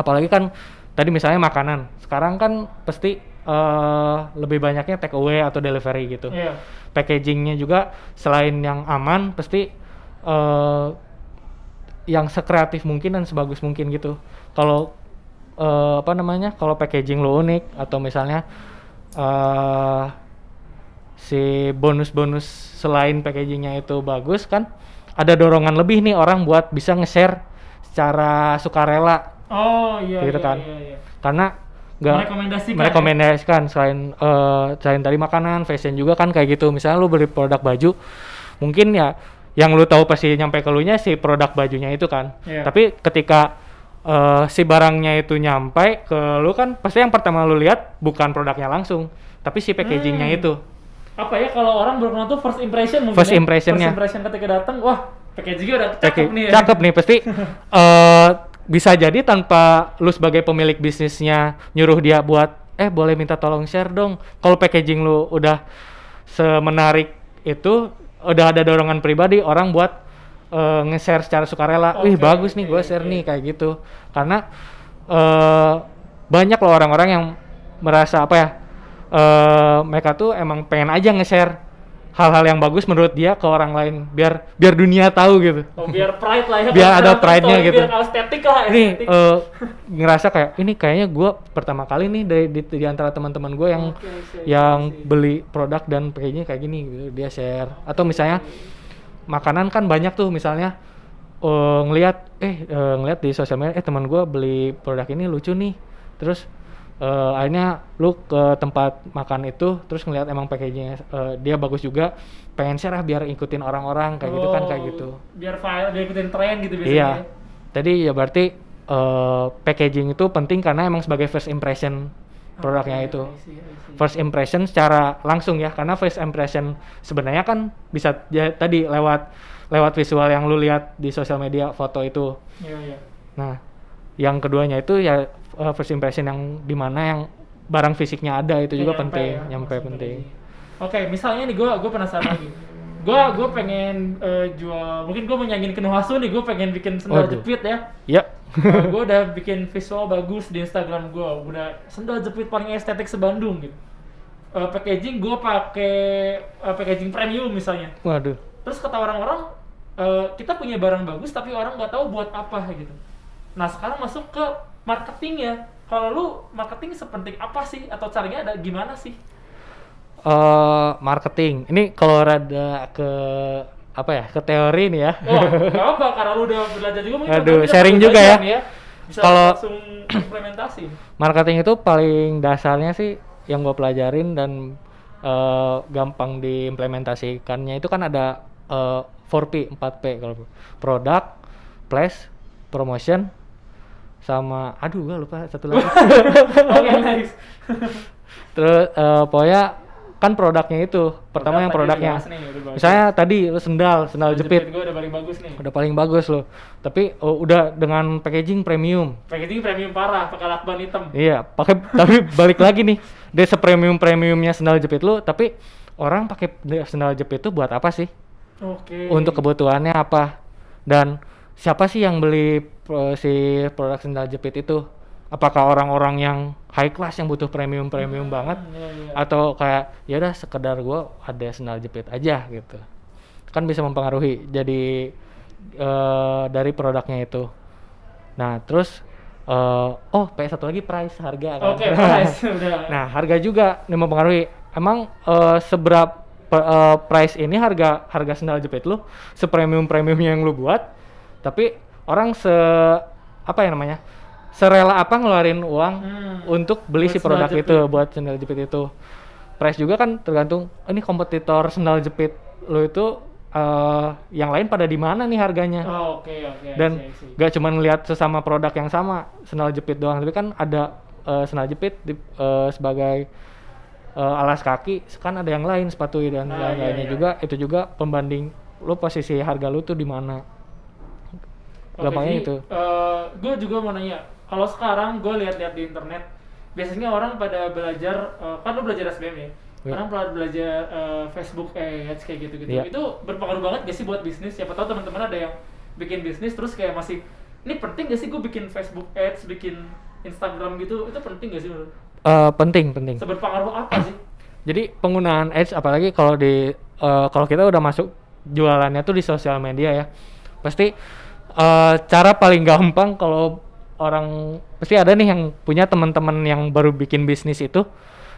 Apalagi kan tadi misalnya makanan, sekarang kan pasti lebih banyaknya take away atau delivery gitu. Packagingnya juga selain yang aman, pasti yang sekreatif mungkin dan sebagus mungkin gitu. Kalau kalau packaging lo unik, atau misalnya si bonus-bonus selain packagingnya itu bagus kan, ada dorongan lebih nih orang buat bisa nge-share secara sukarela. Gitu kan. Karena merekomendasikan selain tadi makanan, fashion juga kan kayak gitu. Misalnya lu beli produk baju, mungkin ya yang lu tahu pasti nyampe ke lunya si produk bajunya itu kan. Tapi ketika si barangnya itu nyampe ke lu kan, pasti yang pertama lu lihat bukan produknya langsung, tapi si packagingnya itu. apa ya, kalau orang baru kenal tuh first impression mungkin. First ya. impression-nya. First impression ketika datang, wah packaging-nya udah cakep nih ya. Cakep nih pasti. Bisa jadi tanpa lu sebagai pemilik bisnisnya nyuruh dia buat boleh minta tolong share dong. Kalau packaging lu udah semenarik itu, udah ada dorongan pribadi orang buat nge-share secara sukarela. Wih bagus nih, gue share nih kayak gitu. Karena banyak loh orang-orang yang merasa apa ya, mereka tuh emang pengen aja nge-share hal-hal yang bagus menurut dia ke orang lain, biar dunia tahu gitu. Biar pride lah ya. Biar ada pride-nya gitu. Biar estetik lah. Ini ngerasa kayak ini kayaknya gue pertama kali nih di antara teman-teman gue yang beli produk dan packagingnya kayak gini gitu, dia share. Atau misalnya makanan kan banyak tuh, misalnya ngelihat di sosial media teman gue beli produk ini lucu nih, terus akhirnya lu ke tempat makan itu terus ngelihat emang packagingnya dia bagus juga, pengen share biar ikutin orang-orang kayak gitu kan, kayak gitu. Biar ikutin tren gitu biasanya. Iya. Tadi ya berarti packaging itu penting karena emang sebagai first impression produknya itu. I see. First impression secara langsung ya, karena first impression sebenarnya kan bisa tadi lewat visual yang lu lihat di sosial media, foto itu. Iya. Nah, yang keduanya itu ya first impression yang dimana yang barang fisiknya ada itu juga penting, penting. Oke, misalnya nih gue penasaran lagi. Gue pengen jual, mungkin gue menyanyiin Kenuhasu nih, gue pengen bikin sendal jepit ya. Iya. Gue udah bikin visual bagus di Instagram gue, udah sendal jepit paling estetik se-Bandung gitu. Packaging gue pakai packaging premium misalnya. Waduh. Terus kata orang-orang kita punya barang bagus tapi orang nggak tahu buat apa gitu. Nah sekarang masuk ke marketingnya. Kalau lu marketing sepenting apa sih, atau caranya ada gimana sih? Marketing ini kalau rada ke apa ya, ke teori nih ya. Oh, nggak apa, karena lu udah belajar juga mungkin. Aduh, sharing juga ya. Bisa Kalau langsung implementasi. Marketing itu paling dasarnya sih yang gue pelajarin dan gampang diimplementasikannya itu kan ada 4P, 4P kalau product, place, promotion, sama gue lupa satu lagi. Oke, nice. Terus pokoknya kan produknya itu pertama yang produknya misalnya tadi lu sendal jepit gue udah paling bagus nih, udah paling bagus loh, tapi udah dengan packaging premium parah, pakai lakban hitam. Iya, tapi balik lagi nih, dia premiumnya sendal jepit lu, tapi orang pakai sendal jepit itu buat apa sih? Untuk kebutuhannya apa, dan siapa sih yang beli si produk sendal jepit itu? Apakah orang-orang yang high class yang butuh premium banget, atau kayak ya udah sekedar gue ada sendal jepit aja gitu, kan bisa mempengaruhi jadi dari produknya itu. Nah terus satu lagi harga kan. Price udah. Nah harga juga ini mempengaruhi. Emang seberapa price ini harga sendal jepit lu sepremiumnya yang lu buat, tapi orang serela apa ngeluarin uang untuk beli si produk itu, buat sendal jepit itu. Price juga kan tergantung ini kompetitor sendal jepit lo itu yang lain pada di mana nih harganya. Dan gak cuma ngelihat sesama produk yang sama sendal jepit doang, tapi kan ada sendal jepit sebagai alas kaki, kan ada yang lain, sepatu dan lain-lainnya juga. Itu juga pembanding lo posisi harga lo tuh di mana. Gampangnya itu. Gue juga mau nanya, kalau sekarang gue lihat-lihat di internet, biasanya orang pada belajar, kan lo belajar SBM ya, orang pada belajar Facebook Ads kayak gitu-gitu. Itu berpengaruh banget gak sih buat bisnis? Siapa tahu teman-teman ada yang bikin bisnis terus kayak masih, ini penting gak sih gue bikin Facebook Ads, bikin Instagram gitu, itu penting gak sih menurut? Penting. Seberpengaruh apa sih? Jadi penggunaan ads, apalagi kalau kita udah masuk jualannya tuh di sosial media ya, pasti cara paling gampang kalau orang pasti ada nih yang punya teman-teman yang baru bikin bisnis itu,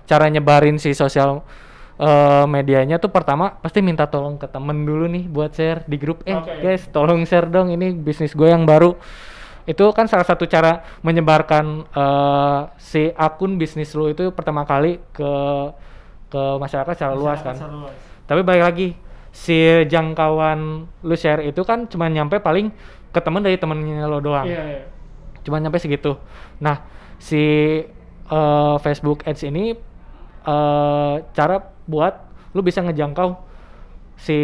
cara nyebarin si sosial medianya tuh pertama pasti minta tolong ke temen dulu nih buat share di grup. Guys, tolong share dong ini bisnis gue yang baru. Itu kan salah satu cara menyebarkan si akun bisnis lu itu pertama kali ke masyarakat secara luas kan. Tapi balik lagi, si jangkauan lu share itu kan cuma nyampe paling ke temen dari temennya lo doang. Cuma nyampe segitu. Nah, si Facebook Ads ini cara buat lu bisa ngejangkau si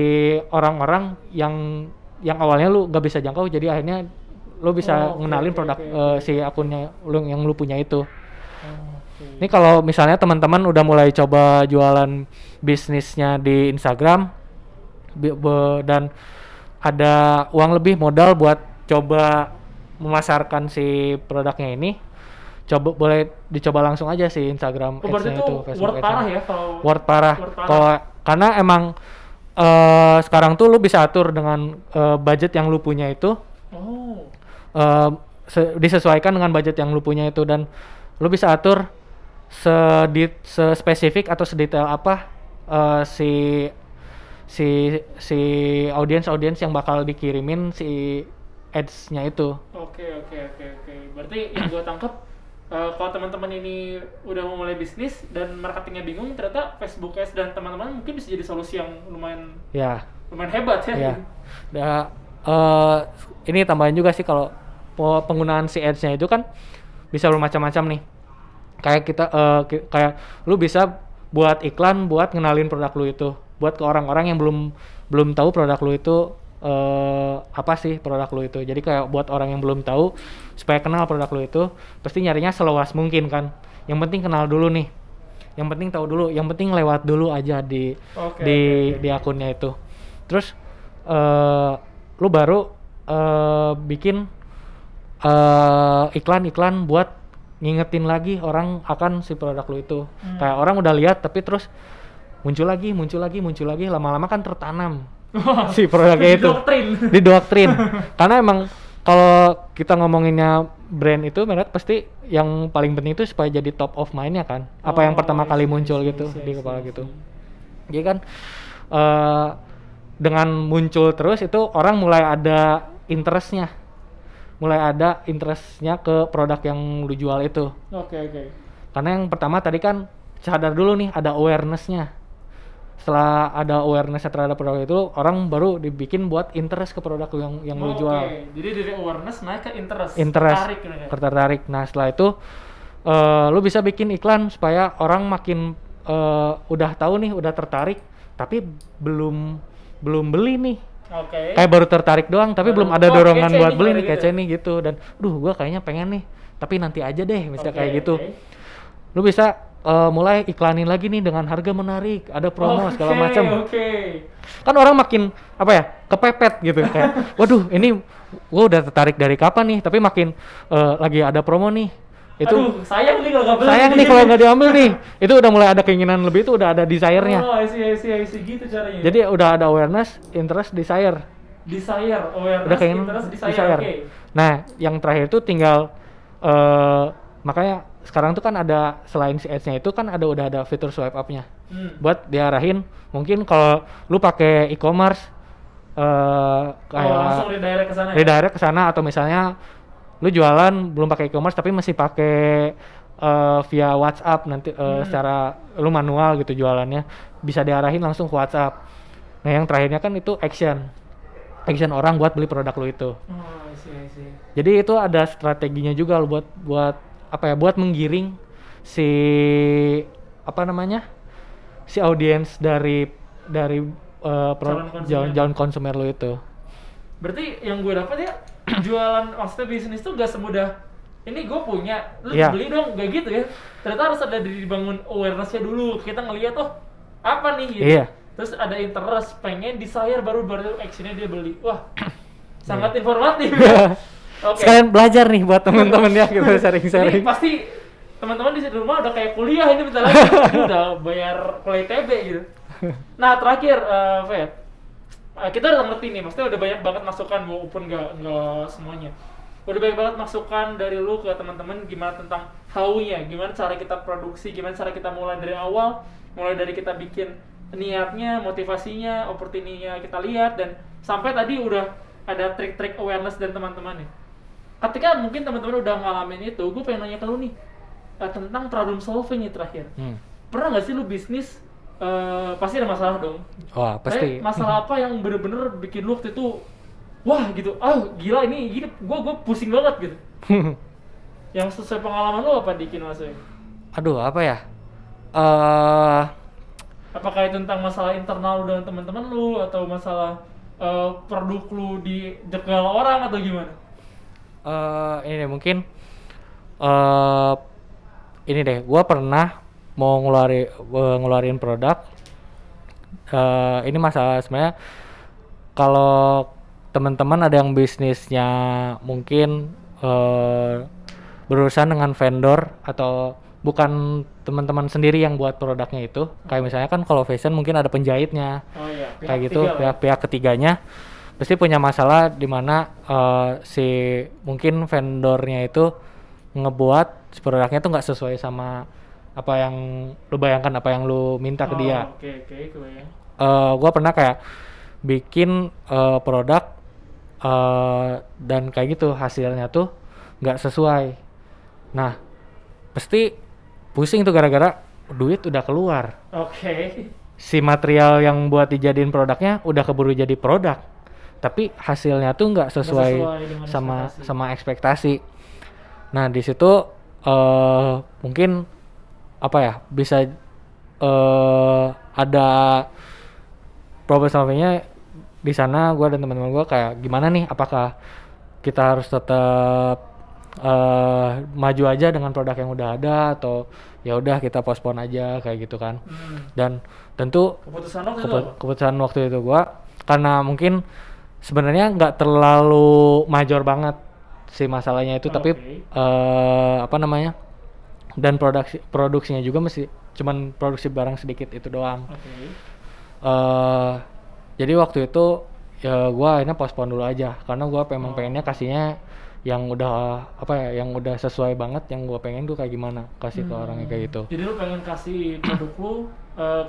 orang-orang yang awalnya lu nggak bisa jangkau, jadi akhirnya lu bisa ngenalin produk si akunnya yang lu punya itu. Ini kalau misalnya teman-teman udah mulai coba jualan bisnisnya di Instagram dan ada uang lebih modal buat coba memasarkan si produknya ini, boleh dicoba langsung aja sih Instagram ads-nya itu, Facebook word parah ads-nya. ya kalau Word parah. Karena emang sekarang tuh lu bisa atur dengan budget yang lu punya itu. Disesuaikan dengan budget yang lu punya itu, dan lu bisa atur sespesifik atau sedetail apa si audiens yang bakal dikirimin si ads-nya itu. Oke. Berarti yang gue tangkap, kalau teman-teman ini udah mau mulai bisnis dan marketingnya bingung, ternyata Facebook Ads dan teman-teman mungkin bisa jadi solusi yang lumayan hebat ya. Ini tambahan juga sih, kalau penggunaan si ads-nya itu kan bisa bermacam-macam nih. Kayak kayak lu bisa buat iklan buat ngenalin produk lu itu, buat ke orang-orang yang belum tahu produk lu itu apa sih produk lu itu. Jadi kayak buat orang yang belum tahu, supaya kenal produk lu itu, pasti nyarinya seluas mungkin kan. Yang penting kenal dulu nih, yang penting tahu dulu, yang penting lewat dulu aja di akunnya itu. Terus lu baru bikin iklan buat ngingetin lagi orang akan si produk lu itu. Kayak orang udah lihat tapi terus muncul lagi, lama-lama kan tertanam si produknya itu. Didoktrin. Karena emang kalau kita ngomonginnya brand itu, mereka pasti yang paling penting itu supaya jadi top of mind-nya kan. Apa yang pertama kali muncul gitu di kepala gitu. Jadi kan dengan muncul terus itu orang mulai ada interestnya ke produk yang lu jual itu. Oke. Karena yang pertama tadi kan sadar dulu nih, ada awareness-nya. Setelah ada awareness terhadap produk itu, orang baru dibikin buat interest ke produk yang lu jual. Jadi dari awareness naik ke interest. Tertarik. Nah setelah itu lu bisa bikin iklan supaya orang makin udah tahu nih, udah tertarik, tapi belum beli nih. Kayak baru tertarik doang, tapi belum ada dorongan buat beli nih, kece nih gitu. Dan gua kayaknya pengen nih, tapi nanti aja deh, misalnya kayak gitu. Lu bisa mulai iklanin lagi nih dengan harga menarik, ada promo segala macam. Kan orang makin kepepet gitu, kayak waduh ini gua udah tertarik dari kapan nih, tapi makin lagi ada promo nih. Itu sayang nih kalau nggak diambil nih. Itu udah mulai ada keinginan lebih, itu udah ada desire-nya. I see gitu caranya. Jadi udah ada awareness, interest, desire. Awareness, udah keinginan, interest, desire. Nah, yang terakhir itu tinggal makanya sekarang tuh kan ada, selain si ads-nya itu kan udah ada fitur swipe up-nya. Buat diarahin, mungkin kalau lu pakai e-commerce kayak langsung redirect ke sana, atau misalnya lu jualan belum pakai e-commerce tapi masih pakai via WhatsApp nanti secara lu manual gitu jualannya, bisa diarahin langsung ke WhatsApp. Nah, yang terakhirnya kan itu action orang buat beli produk lu itu. I see. Jadi itu ada strateginya juga lu buat menggiring si si audiens dari jalan konsumer lu itu. Berarti yang gue dapat ya, jualan maksudnya bisnis tuh gak semudah ini gue punya, lu beli dong, gak gitu ya. Ternyata harus ada dibangun awareness-nya dulu. Kita ngelihat apa nih gitu. Terus ada interest, pengen, desire, baru action-nya dia beli. Wah, sangat informatif. Sekalian belajar nih buat teman-teman ya, gitu, sharing-sharing. Ini pasti teman-teman di rumah udah kayak kuliah ini bentar lagi. Udah bayar kuliah TB gitu. Nah, terakhir Fed, kita udah ngerti nih, maksudnya udah banyak banget masukan, walaupun nggak semuanya. Udah banyak banget masukan dari lu ke teman-teman gimana tentang how-nya, gimana cara kita produksi, gimana cara kita mulai dari awal, mulai dari kita bikin niatnya, motivasinya, opportunity-nya kita lihat, dan sampai tadi udah ada trik-trik awareness dan teman-temannya. Ketika mungkin teman-teman udah ngalamin itu, gue pengen nanya ke lu nih tentang problem solving nya terakhir. Pernah nggak sih lu bisnis pasti ada masalah dong? Wah, pasti. Masalah apa yang bener-bener bikin lu waktu itu wah gitu, gila ini gini, gue pusing banget gitu. Yang sesuai pengalaman lu apa dikin maksudnya? Aduh, apa ya? Apakah itu tentang masalah internal lu dengan teman-teman lu atau masalah produk lu dijegal orang atau gimana? Ini deh mungkin ini deh, gua pernah mau ngeluarin produk. Ini masalah sebenarnya kalau teman-teman ada yang bisnisnya mungkin berurusan dengan vendor atau bukan teman-teman sendiri yang buat produknya itu, kayak misalnya kan kalau fashion mungkin ada penjahitnya, Oh iya, kayak gitu, pihak ketiganya pasti punya masalah di mana si mungkin vendornya itu ngebuat si produknya tuh nggak sesuai sama apa yang lu bayangkan, apa yang lu minta ke dia. Oke, kebayang. Gua pernah kayak bikin produk dan kayak gitu hasilnya tuh nggak sesuai. Nah, pasti pusing tuh gara-gara duit udah keluar. Oke. Si material yang buat dijadiin produknya udah keburu jadi produk, tapi hasilnya tuh nggak sesuai dengan sama ekspektasi. Nah, di situ mungkin apa ya, bisa ada problem solvingnya di sana. Gue dan teman-teman gue kayak gimana nih, apakah kita harus tetap maju aja dengan produk yang udah ada atau ya udah kita postpone aja kayak gitu kan. Dan tentu keputusan waktu itu gue, karena mungkin sebenarnya nggak terlalu major banget si masalahnya itu, tapi apa namanya, dan produksinya juga masih cuman produksi barang sedikit itu doang. Jadi waktu itu ya gue akhirnya postpone dulu aja, karena gue memang pengennya kasihnya yang udah apa ya, yang udah sesuai banget yang gue pengen tuh kayak gimana, kasih ke orangnya kayak gitu. Jadi lu pengen kasih produk lu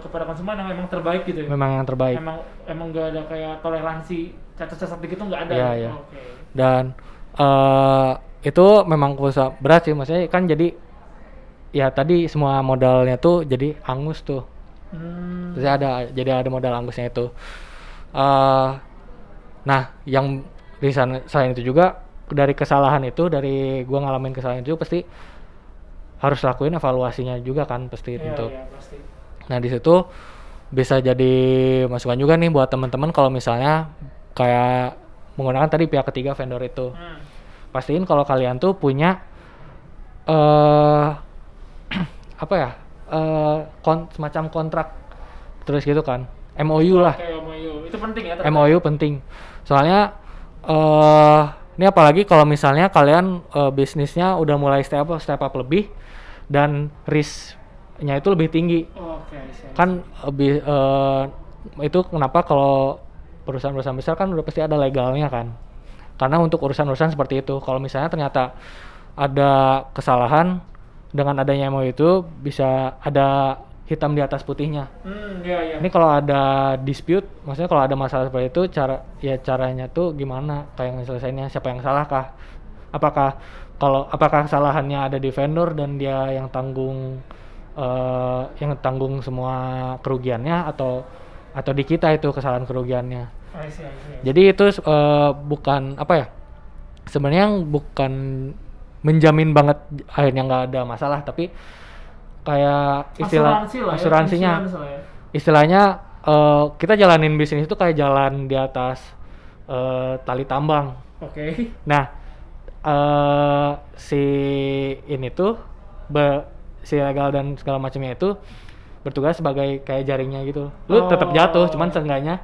kepada konsumen yang memang terbaik gitu ya? Memang yang terbaik. Emang gak ada kayak toleransi cacat-cacat dikit tuh nggak ada. Iya. Dan itu memang keputusan berat sih, maksudnya kan jadi ya tadi semua modalnya tuh jadi angus tuh. Terus jadi ada modal angusnya itu. Nah, yang di sana selain itu juga dari kesalahan itu, dari gua ngalamin kesalahan itu pasti harus lakuin evaluasinya juga kan, pasti tentu. Iya, pasti. Nah, di situ bisa jadi masukan juga nih buat teman-teman kalau misalnya kayak menggunakan tadi pihak ketiga vendor itu. Pastiin kalau kalian tuh punya apa ya, semacam kontrak terus gitu kan, MOU lah. MOU itu penting ya. MOU penting, soalnya ini apalagi kalau misalnya kalian bisnisnya udah mulai step up lebih dan risknya itu lebih tinggi. Kan itu kenapa kalau perusahaan-perusahaan besar kan udah pasti ada legalnya kan, karena untuk urusan-urusan seperti itu kalau misalnya ternyata ada kesalahan, dengan adanya MOU itu bisa ada hitam di atas putihnya. Ini kalau ada dispute, maksudnya kalau ada masalah seperti itu, caranya tuh gimana, kayak nyelesainnya, siapa yang salah kah? Apakah kesalahannya ada di vendor dan dia yang tanggung semua kerugiannya, atau di kita itu kesalahan kerugiannya. Jadi itu bukan apa ya, sebenarnya bukan menjamin banget akhirnya nggak ada masalah, tapi kayak asuransinya. Istilahnya kita jalanin bisnis itu kayak jalan di atas tali tambang. Nah, si ini tuh si legal dan segala macamnya itu bertugas sebagai kayak jaringnya gitu. Lu tetap jatuh, cuman seenggaknya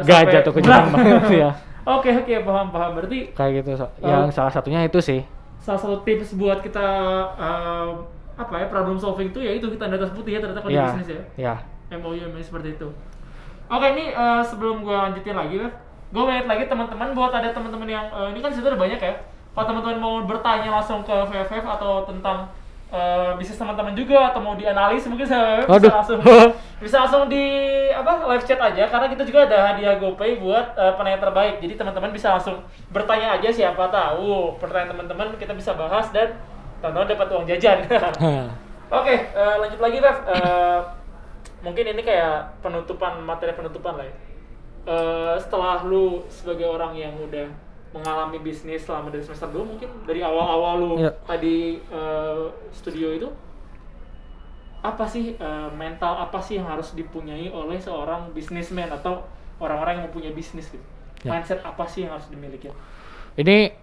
nggak jatuh ke jurang banget ya. Oke, paham. Berarti kayak gitu. Yang salah satunya itu sih. Salah satu tips buat kita problem solving itu ya itu kita di atas putih ya ternyata kalau di bisnis ya. MOU seperti itu. Oke, ini sebelum gue lanjutin lagi, gue mau lagi teman-teman, buat ada teman-teman yang ini kan situ udah banyak ya. Kalau teman-teman mau bertanya langsung ke VFF atau tentang bisnis teman-teman juga, atau mau dianalis mungkin saya bisa langsung di live chat aja, karena kita juga ada hadiah GoPay buat penanya terbaik. Jadi teman-teman bisa langsung bertanya aja, siapa tahu pertanyaan teman-teman kita bisa bahas dan teman-teman dapat uang jajan. Oke, lanjut lagi Bev. Mungkin ini kayak materi penutupan lah ya. Setelah lu sebagai orang yang udah mengalami bisnis selama dari semester 2, mungkin dari awal-awal lu tadi studio itu, apa sih mental apa sih yang harus dipunyai oleh seorang businessman atau orang-orang yang mempunyai bisnis gitu? Ya. Mindset apa sih yang harus dimiliki? Ini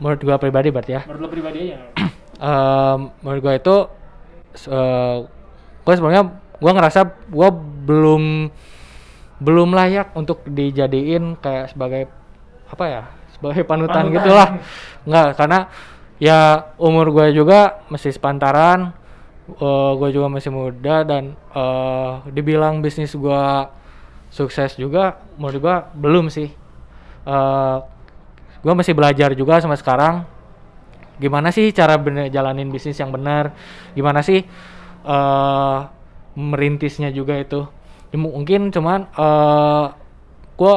menurut gua pribadi berarti ya. Menurut lo pribadi aja. Menurut gua itu gua sebenarnya gua ngerasa gua belum layak untuk dijadiin kayak sebagai apa ya, sebagai panutan gitulah. Enggak, karena ya umur gue juga masih sepantaran, gue juga masih muda dan dibilang bisnis gue sukses juga menurut gue belum sih. Gue masih belajar juga sama sekarang gimana sih cara jalanin bisnis yang benar, gimana sih merintisnya juga itu. Ya, mungkin cuman gue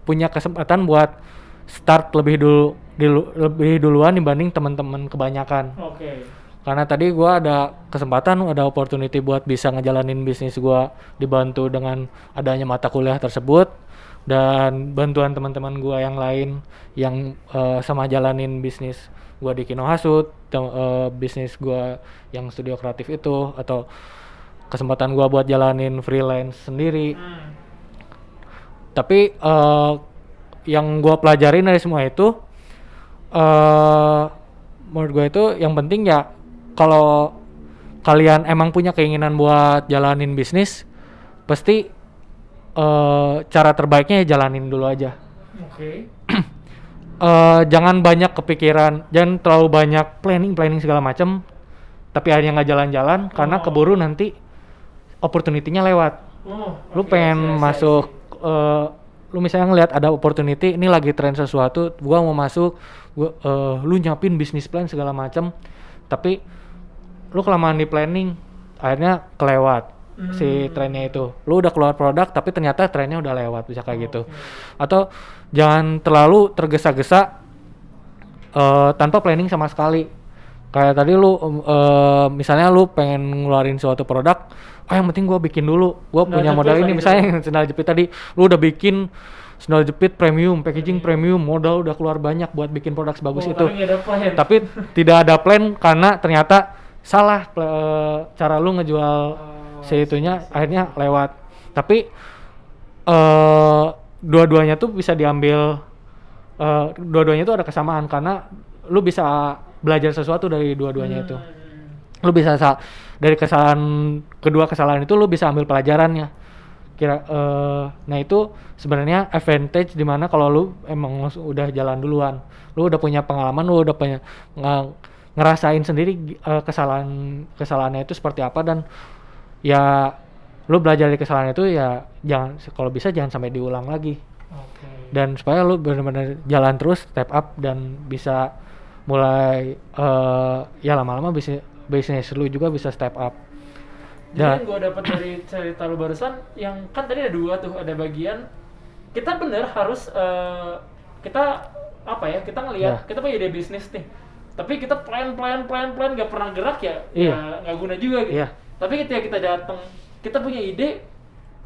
punya kesempatan buat start lebih duluan dibanding teman-teman kebanyakan. Oke. Karena tadi gue ada kesempatan, ada opportunity buat bisa ngejalanin bisnis gue dibantu dengan adanya mata kuliah tersebut dan bantuan teman-teman gue yang lain yang sama jalanin bisnis gue di Kinohasut, bisnis gue yang studio kreatif itu, atau kesempatan gue buat jalanin freelance sendiri. Tapi yang gue pelajarin dari semua itu, menurut gue itu yang penting ya kalau kalian emang punya keinginan buat jalanin bisnis, pasti cara terbaiknya ya jalanin dulu aja. Oke. Jangan banyak kepikiran, jangan terlalu banyak planning segala macam, tapi akhirnya nggak jalan-jalan karena keburu nanti opportunity-nya lewat. Lu pengen masuk, lu misalnya ngelihat ada opportunity, ini lagi tren sesuatu, gua mau masuk, lu nyiapin bisnis plan segala macam, tapi lu kelamaan di planning, akhirnya kelewat si trennya itu. Lu udah keluar produk, tapi ternyata trennya udah lewat, bisa kayak gitu. Atau jangan terlalu tergesa-gesa tanpa planning sama sekali. Kayak tadi lu misalnya lu pengen ngeluarin suatu produk, yang penting gua bikin dulu, gua punya modal ini, misalnya sendal jepit tadi, lu udah bikin sendal jepit premium, packaging premium, modal udah keluar banyak buat bikin produk sebagus itu. Tapi tidak ada plan karena ternyata salah cara lu ngejual seitunya, akhirnya lewat. Tapi dua-duanya tuh bisa diambil, dua-duanya tuh ada kesamaan karena lu bisa belajar sesuatu dari dua-duanya itu. Lu bisa dari kedua kesalahan itu lu bisa ambil pelajarannya. Nah itu sebenarnya advantage dimana kalau lu emang udah jalan duluan, lu udah punya pengalaman, lu udah punya ngerasain sendiri kesalahannya itu seperti apa, dan ya lu belajar dari kesalahan itu, ya jangan, kalau bisa jangan sampai diulang lagi. Dan supaya lu benar-benar jalan terus, step up, dan bisa mulai ya lama-lama bisnis lu juga bisa step up. Jadi yang gue dapat dari cerita lu barusan, yang kan tadi ada dua tuh, ada bagian kita bener harus kita apa ya, kita ngelihat kita punya ide bisnis nih, tapi kita plan gak pernah gerak ya, ya nggak guna juga gitu. Tapi ketika kita datang, kita punya ide,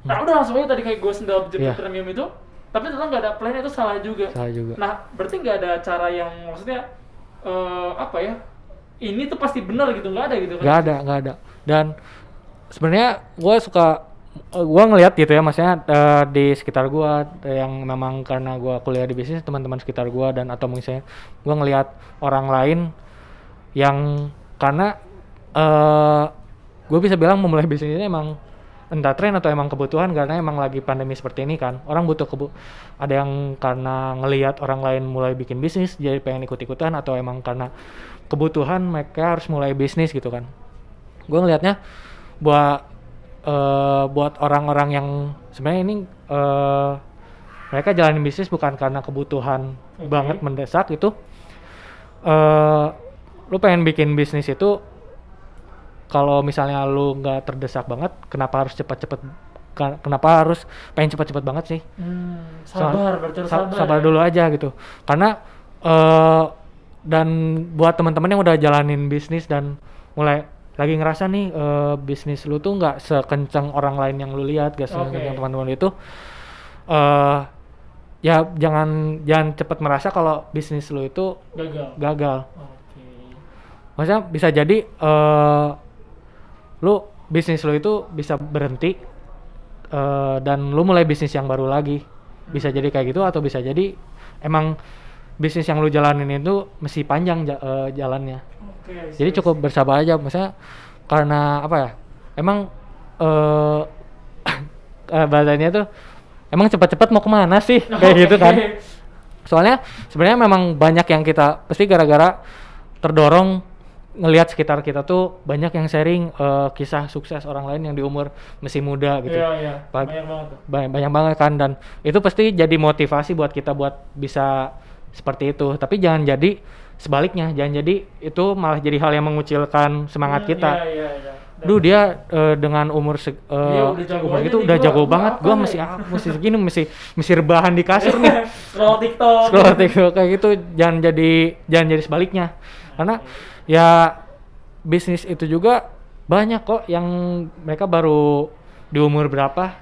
nah udah langsung aja tadi kayak gue sendal jepit premium itu, tapi tetap nggak ada plan, itu salah juga. Nah berarti nggak ada cara yang maksudnya apa ya, ini tuh pasti benar gitu, nggak ada gitu kan? Nggak ada. Dan sebenarnya gue ngelihat gitu ya, maksudnya di sekitar gue yang memang karena gue kuliah di bisnis, teman-teman sekitar gue, dan atau misalnya gue ngelihat orang lain yang karena gue bisa bilang memulai bisnis ini emang entah tren atau emang kebutuhan, karena emang lagi pandemi seperti ini kan, orang butuh ada yang karena ngelihat orang lain mulai bikin bisnis jadi pengen ikut-ikutan, atau emang karena kebutuhan mereka harus mulai bisnis gitu kan. Gue ngelihatnya buat orang-orang yang sebenarnya ini mereka jalanin bisnis bukan karena kebutuhan banget mendesak itu, lu pengen bikin bisnis itu, kalau misalnya lu nggak terdesak banget, kenapa harus cepet-cepet, kenapa harus pengen cepet-cepet banget sih? Sabar dulu aja gitu. Karena dan buat teman-teman yang udah jalanin bisnis dan mulai lagi ngerasa nih bisnis lu tuh nggak sekencang orang lain yang lu lihat, gak sekencang teman-teman itu, ya jangan cepat merasa kalau bisnis lu itu gagal. Maksudnya bisa jadi lu bisnis lu itu bisa berhenti dan lu mulai bisnis yang baru lagi. Bisa jadi kayak gitu atau bisa jadi emang bisnis yang lu jalanin itu mesti panjang jalannya. Jadi cukup bersabar aja, misalnya karena apa ya? Emang bahasanya tuh emang cepat-cepat mau kemana sih kayak gitu kan? Soalnya sebenarnya memang banyak yang kita pasti gara-gara terdorong ngelihat sekitar kita tuh banyak yang sharing kisah sukses orang lain yang di umur masih muda gitu. Iya, banyak banget tuh. Banyak banget kan, dan itu pasti jadi motivasi buat kita buat bisa seperti itu. Tapi jangan jadi sebaliknya, jangan jadi itu malah jadi hal yang mengucilkan semangat kita. Iya. Duh dia dengan umur umur gitu udah jago banget, gua masih segini masih rebahan di kasur nih. Scroll TikTok Kayak gitu. Jangan jadi sebaliknya. Karena ya bisnis itu juga banyak kok yang mereka baru di umur berapa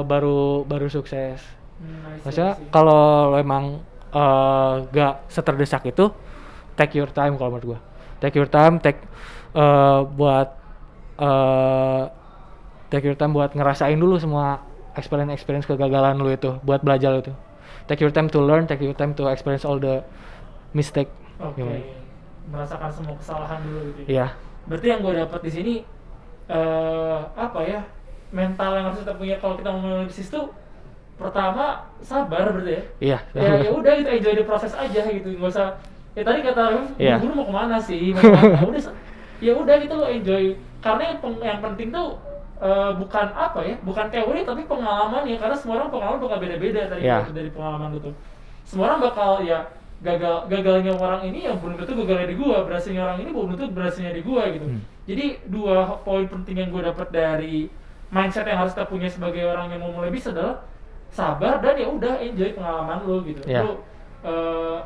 baru sukses. Maksudnya kalau lo emang gak seterdesak itu, take your time kalau menurut gua. Take your time buat ngerasain dulu semua experience kegagalan lu itu, buat belajar itu. Take your time to learn, take your time to experience all the mistake. Oke. Merasakan semua kesalahan dulu gitu. Iya. Berarti yang gue dapat di sini apa ya? Mental yang harus kita punya kalau kita mau mulai bisnis tuh pertama sabar berarti ya. Iya. Ya udah gitu, enjoy the process aja gitu. Enggak usah ya tadi kata buru-buru mau kemana sih? Ya udah gitu lo enjoy. Karena yang penting tuh bukan apa ya? Bukan teori tapi pengalaman ya. Karena semua orang pengalaman bakal beda-beda dari pengalaman lu tuh. Semua orang bakal ya gagalnya orang ini yang belum tentu gagalnya di gua, berhasilnya orang ini belum tentu berhasilnya di gua gitu. Jadi dua poin penting yang gua dapat dari mindset yang harus kita punya sebagai orang yang mau mulai bisnis adalah sabar dan ya udah enjoy pengalaman lu gitu. Lu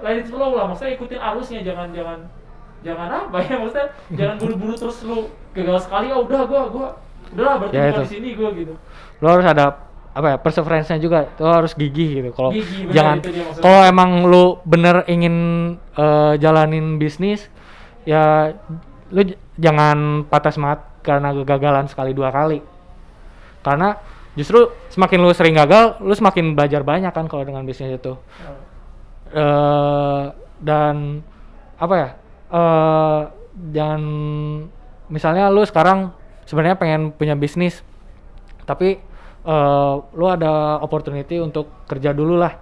let it flow lah, maksudnya ikutin arusnya, jangan apa ya, maksudnya jangan buru-buru terus lu gagal sekali gua udahlah berarti gua di sini gua gitu. Lu harus ada apa ya, perseverance-nya juga, lo harus gigih gitu. Kalau jangan, kalau kalau emang lu bener ingin jalanin bisnis, ya lu jangan patah semangat karena kegagalan sekali dua kali. Karena justru semakin lu sering gagal, lu semakin belajar banyak kan kalau dengan bisnis itu. Dan apa ya, jangan misalnya lu sekarang sebenarnya pengen punya bisnis, tapi lu ada opportunity untuk kerja dulu lah.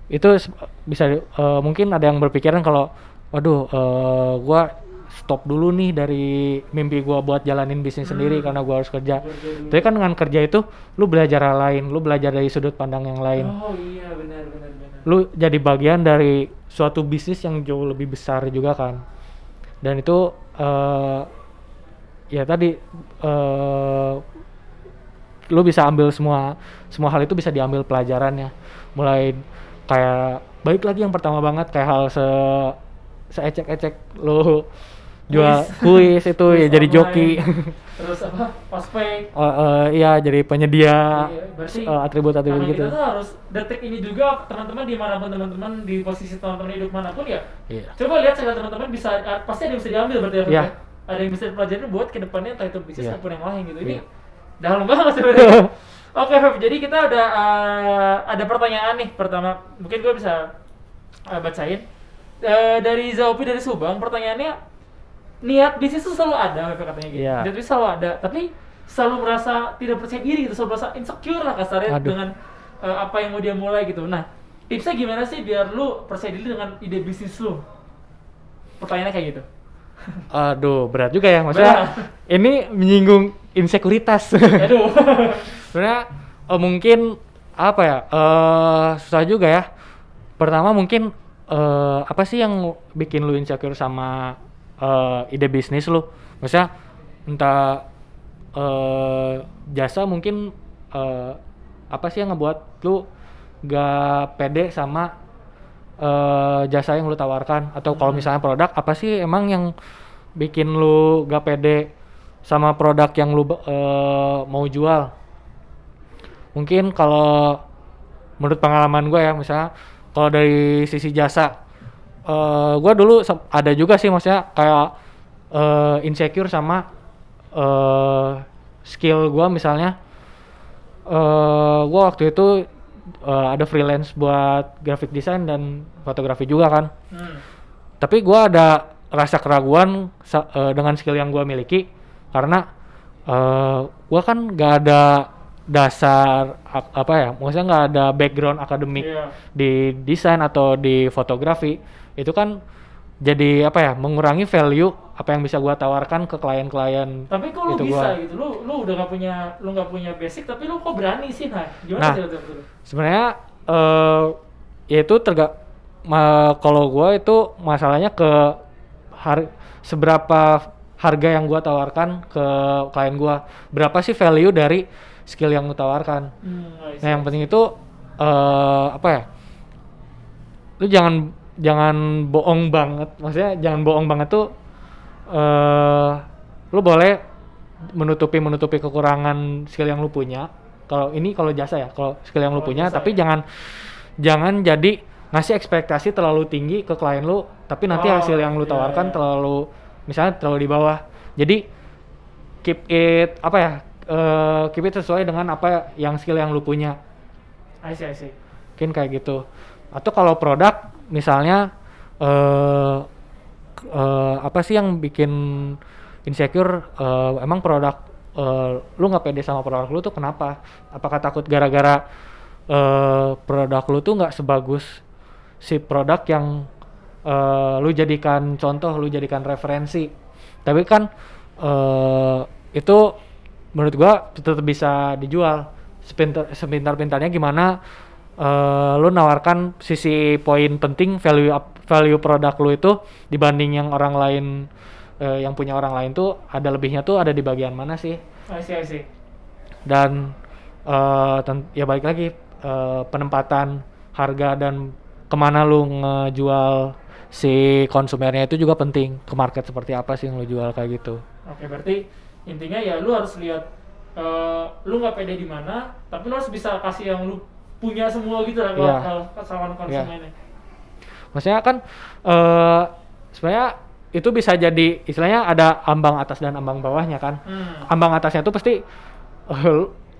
Itu bisa mungkin ada yang berpikiran kalau waduh gua stop dulu nih dari mimpi gua buat jalanin bisnis sendiri karena gua harus kerja. Tapi kan dengan kerja itu lu belajar hal lain, lu belajar dari sudut pandang yang lain. Oh iya, benar. Lu jadi bagian dari suatu bisnis yang jauh lebih besar juga kan. Dan itu ya tadi lu bisa ambil semua hal itu bisa diambil pelajarannya, mulai kayak balik lagi yang pertama banget kayak hal seecek-ecek lu jual kuis itu ya jadi joki. Terus apa? Prospek. Iya jadi penyedia atribut-atribut gitu. Kita tuh harus detik ini juga teman-teman dimanapun teman-teman di posisi teman-teman hidup manapun ya. Coba lihat segala teman-teman bisa pasti ada yang bisa diambil berarti ya. Ada yang bisa dipelajari buat kedepannya entah itu bisnis maupun yang lain gitu. Ini dalam banget sebenarnya. Oke, Fev, jadi kita ada pertanyaan nih pertama. Mungkin gue bisa bacain dari Zaupi dari Subang. Pertanyaannya, niat bisnis itu selalu ada, Fev katanya gitu. Niat bisnis selalu ada, tapi selalu merasa tidak percaya diri gitu, selalu merasa insecure lah kasarnya dengan apa yang mau dia mulai gitu. Nah, tipsnya gimana sih biar lu percaya diri dengan ide bisnis lu? Pertanyaannya kayak gitu. Aduh, berat juga ya, maksudnya ini menyinggung insekuritas. Aduh. Sebenarnya mungkin apa ya, susah juga ya. Pertama mungkin apa sih yang bikin lu insecure sama ide bisnis lu? Maksudnya entah jasa mungkin apa sih yang ngebuat lu gak pede sama jasa yang lu tawarkan, atau kalau misalnya produk, apa sih emang yang bikin lu gak pede sama produk yang lu mau jual? Mungkin kalau menurut pengalaman gue ya, misalnya kalau dari sisi jasa, gue dulu ada juga sih maksudnya kayak insecure sama skill gua misalnya gua waktu itu ada freelance buat graphic design dan fotografi juga kan. Tapi gua ada rasa keraguan dengan skill yang gua miliki karena gua kan nggak ada dasar apa ya, maksudnya nggak ada background akademik di desain atau di fotografi. Itu kan jadi apa ya, mengurangi value apa yang bisa gua tawarkan ke klien-klien. Tapi kok lu itu bisa gua. gitu, lu udah nggak punya basic tapi lu kok berani sih, nah gimana Nah, sih lu? sebenarnya ya itu kalau gua itu masalahnya ke seberapa harga yang gua tawarkan ke klien gua, berapa sih value dari skill yang gua tawarkan. Nah, yang penting itu apa ya, lu jangan bohong banget, maksudnya jangan bohong banget tuh. Lu boleh menutupi kekurangan skill yang lu punya. Kalau jasa ya, kalau skill yang lu punya, tapi jangan jadi ngasih ekspektasi terlalu tinggi ke klien lu, tapi nanti hasil yang lu tawarkan terlalu di bawah. Jadi keep it sesuai dengan apa yang skill yang lu punya. I see. Mungkin kayak gitu. Atau kalau produk misalnya apa sih yang bikin insecure, emang produk lu nggak pede sama produk lu tuh kenapa? Apakah takut gara-gara produk lu tuh nggak sebagus si produk yang lu jadikan contoh, lu jadikan referensi? Tapi kan itu menurut gua tetap bisa dijual. Sepintar-pintarnya gimana lu nawarkan sisi poin penting, value produk lu itu dibanding yang orang lain, yang punya orang lain tuh ada lebihnya tuh ada di bagian mana sih? I see. Dan ya balik lagi, penempatan harga dan kemana lu ngejual si konsumennya itu juga penting. Ke market seperti apa sih yang lu jual kayak gitu. Oke, berarti intinya ya lu harus lihat lu nggak pede di mana, tapi lu harus bisa kasih yang lu punya semua gitu lah kalau sama konsumennya. Maksudnya kan sebenarnya itu bisa jadi istilahnya ada ambang atas dan ambang bawahnya kan. Ambang atasnya tuh pasti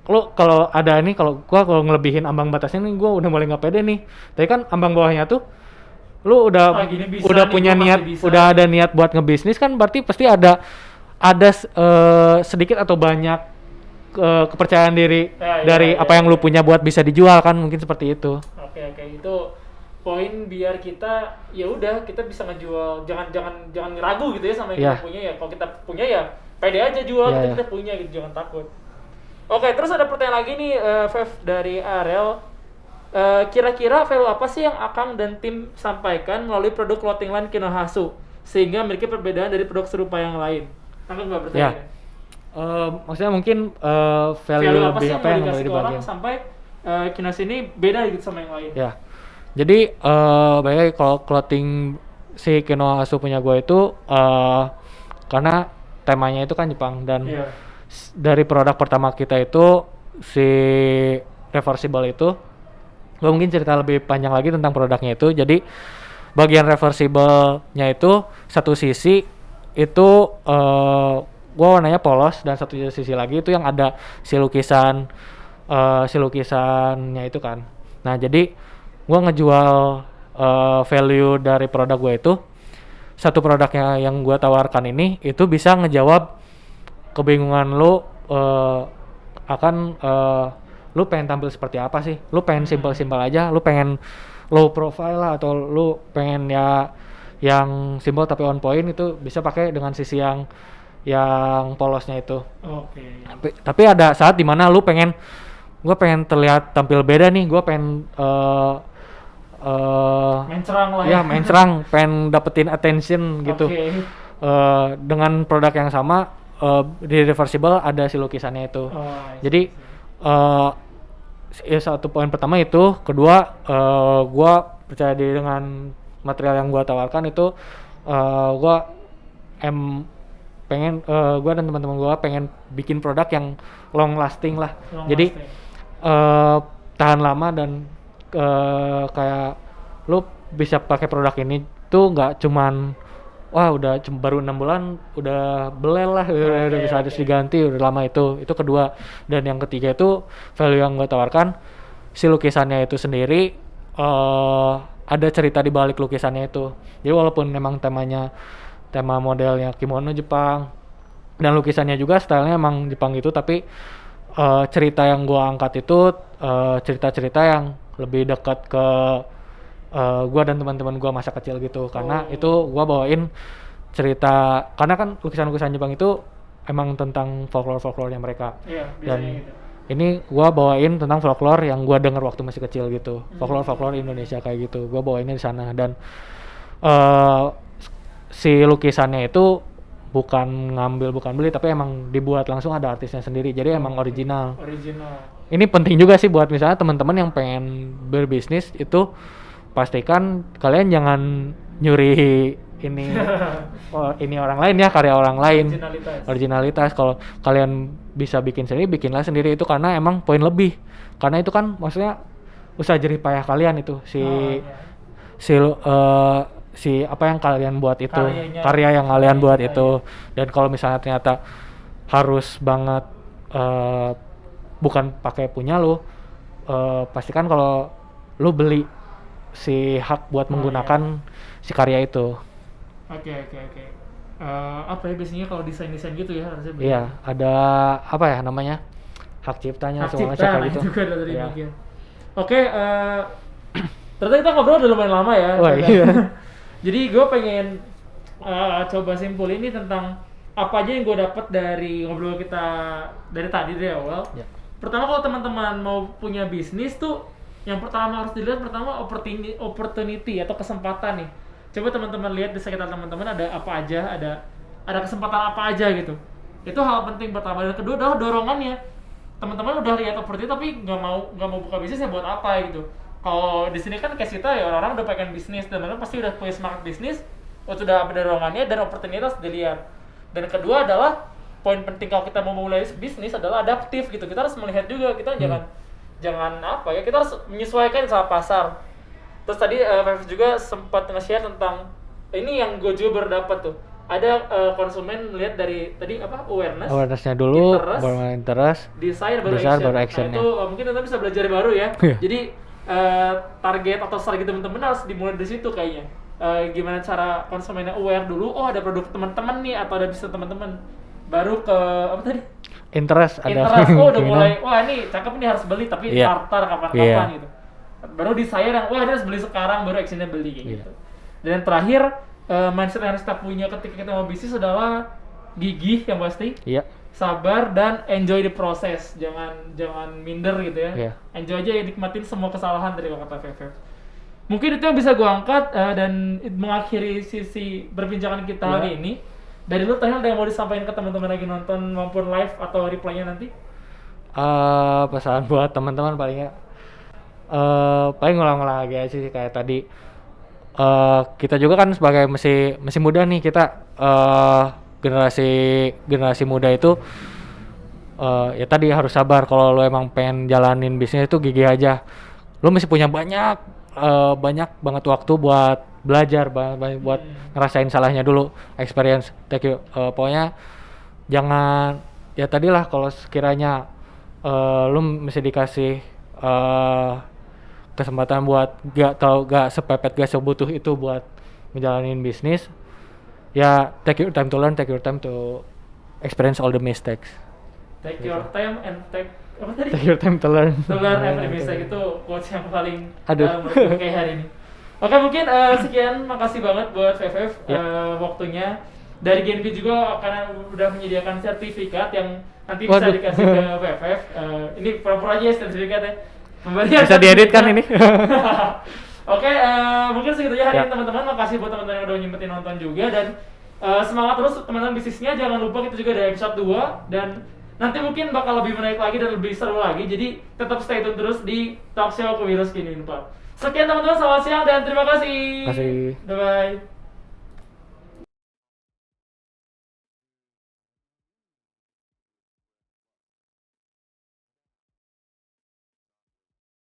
lu kalau ada nih, kalau ngelebihin ambang batasnya nih gua udah mulai nggak pede nih. Tapi kan ambang bawahnya tuh lu udah punya niat, udah ada niat buat ngebisnis kan, berarti pasti ada sedikit atau banyak kepercayaan diri dari apa yang lu punya buat bisa dijual kan, mungkin seperti itu. Oke, itu poin biar kita ya udah kita bisa ngejual, jangan ragu gitu ya sama yang kita punya ya. Kalau kita punya ya pede aja jual, kita punya gitu, jangan takut. Oke, terus ada pertanyaan lagi nih, Fev, dari Arel. Kira-kira value apa sih yang Akang dan tim sampaikan melalui produk clothing line Kinohasu sehingga memiliki perbedaan dari produk serupa yang lain? Akang nggak bertanya. Maksudnya mungkin value lebih apa yang mau dibagi sampai Kinohasu ini beda gitu sama yang lain. Ya. Jadi baiknya kalau clothing si Kinohasu punya gue itu karena temanya itu kan Jepang, dan dari produk pertama kita itu si reversible itu, gue mungkin cerita lebih panjang lagi tentang produknya itu. Jadi bagian reversible-nya itu satu sisi itu gue warnanya polos, dan satu sisi lagi itu yang ada si lukisannya itu kan. Nah jadi gue ngejual value dari produk gue itu, satu produknya yang gue tawarkan ini itu bisa ngejawab kebingungan lu lu pengen tampil seperti apa sih? Lu pengen simple aja, lu pengen low profile lah, atau lu pengen ya yang simple tapi on point, itu bisa pakai dengan sisi yang polosnya itu. Oke. Tapi ada saat dimana lu gue pengen terlihat tampil beda nih, gue pengen main cerang lah ya, main cerang, pengen dapetin attention gitu. Dengan produk yang sama di reversible ada si lukisannya itu. Jadi ya satu poin pertama itu. Kedua, gue percaya diri dengan material yang gue tawarkan itu. Gue pengen gue dan teman-teman gue pengen bikin produk yang long lasting lah. Jadi tahan lama, dan kayak lu bisa pakai produk ini tuh nggak cuman wah udah baru 6 bulan udah belel lah, udah bisa harus diganti, udah lama itu kedua. Dan yang ketiga itu value yang gue tawarkan, si lukisannya itu sendiri ada cerita di balik lukisannya itu. Jadi walaupun memang tema modelnya kimono Jepang dan lukisannya juga stylenya emang Jepang gitu, tapi cerita yang gue angkat itu cerita-cerita yang lebih dekat ke gue dan teman-teman gue masa kecil gitu. Karena itu gue bawain cerita, karena kan lukisan-lukisan Jepang itu emang tentang folklore-folklorenya mereka. Dan gitu. ini gue bawain tentang folklore yang gue denger waktu masih kecil gitu, folklore Indonesia kayak gitu. Gue bawainnya di sana. Dan si lukisannya itu bukan beli, tapi emang dibuat langsung, ada artisnya sendiri. Jadi emang original. Ini penting juga sih buat misalnya teman-teman yang pengen berbisnis itu, pastikan kalian jangan nyuri ini orang lain ya, karya orang lain. Originalitas. Kalau kalian bisa bikin sendiri, bikinlah sendiri itu, karena emang poin lebih. Karena itu kan maksudnya usaha jerih payah kalian itu, si apa yang kalian buat itu, karya yang kalian buat itu. Dan kalau misalnya ternyata harus banget bukan pakai punya lu, pastikan kalau lu beli si hak buat menggunakan si karya itu. Oke. Apa ya biasanya kalau desain gitu ya harusnya? Iya, ada apa ya namanya, hak ciptanya, hak cipta kayak gitu. Itu kan dari mikir. Oke, ternyata kita ngobrol udah lumayan lama ya. Wah, iya. Jadi gue pengen coba simpul ini tentang apa aja yang gue dapat dari ngobrol kita dari tadi, dari awal. Ya. Pertama, kalau teman-teman mau punya bisnis tuh, yang pertama harus dilihat opportunity atau kesempatan nih. Coba teman-teman lihat di sekitar teman-teman ada apa aja, ada kesempatan apa aja gitu. Itu hal penting pertama. Dan kedua adalah dorongannya. Teman-teman udah lihat opportunity tapi nggak mau buka bisnis, ya buat apa gitu. Kalau di sini kan case kita ya orang-orang udah pengen bisnis, dan mereka pasti udah punya semangat bisnis, sudah ada dorongannya dan opportunitas dilihat. Dan kedua adalah poin penting kalau kita mau mulai bisnis adalah adaptif gitu. Kita harus melihat juga, kita jangan apa ya, kita harus menyesuaikan sama pasar. Terus tadi Fev juga sempat nge-share tentang ini yang gue juga berdapat tuh. Ada konsumen lihat dari tadi apa, awareness-nya dulu, interest, desire baru action. Nah itu mungkin teman-teman bisa belajar baru ya. Jadi target atau strategi teman-teman harus dimulai dari situ kayaknya. Gimana cara konsumennya aware dulu, oh ada produk teman-teman nih atau ada bisnis teman-teman. Baru ke apa tadi? Interest. Oh udah mulai, wah ini cakep nih harus beli, tapi tartar kapan-kapan gitu. Baru desire yang wah dia harus beli sekarang, baru actionnya beli kayak gitu. Dan yang terakhir, mindset yang harus kita punya ketika kita mau bisnis adalah gigih yang pasti. Sabar dan enjoy the process. Jangan minder gitu ya. Enjoy aja, nikmatin semua kesalahan dari kata Fev. Mungkin itu yang bisa gue angkat dan mengakhiri sisi perbincangan kita hari ini. Dari lu tanya ada yang mau disampaikan ke teman-teman lagi nonton maupun live atau replaynya nanti? Pesan buat teman-teman palingnya paling ngulang-ngulang lagi aja sih kayak tadi. Kita juga kan sebagai masih muda nih, kita generasi muda itu ya tadi harus sabar. Kalau lo emang pengen jalanin bisnis itu gigih aja. Lo masih punya banyak banget waktu buat belajar, buat ngerasain salahnya dulu, experience. Pokoknya jangan ya tadilah, kalau sekiranya lo mesti dikasih kesempatan buat gak sepepet, gak sebutuh itu buat ngejalanin bisnis, ya take your time to learn, take your time to experience all the mistakes. Take your time and take your time to learn. To learn every mistake, itu quotes yang paling menurut gue kayak hari ini. Oke, mungkin sekian, makasih banget buat Fev waktunya. Dari Genbi juga karena udah menyediakan sertifikat yang nanti bisa dikasih ke Fev. Ini pura-pura aja sertifikat ya. Bisa diedit kan ini? Oke, mungkin segitu aja hari ini teman-teman. Makasih buat teman-teman yang udah nyempetin nonton juga, dan semangat terus teman-teman bisnisnya. Jangan lupa kita juga ada episode 2 dan nanti mungkin bakal lebih menarik lagi dan lebih seru lagi. Jadi tetap stay tune terus di Talk Show Kewirus Gini 4. Sekian teman-teman, selamat siang dan terima kasih. Bye bye.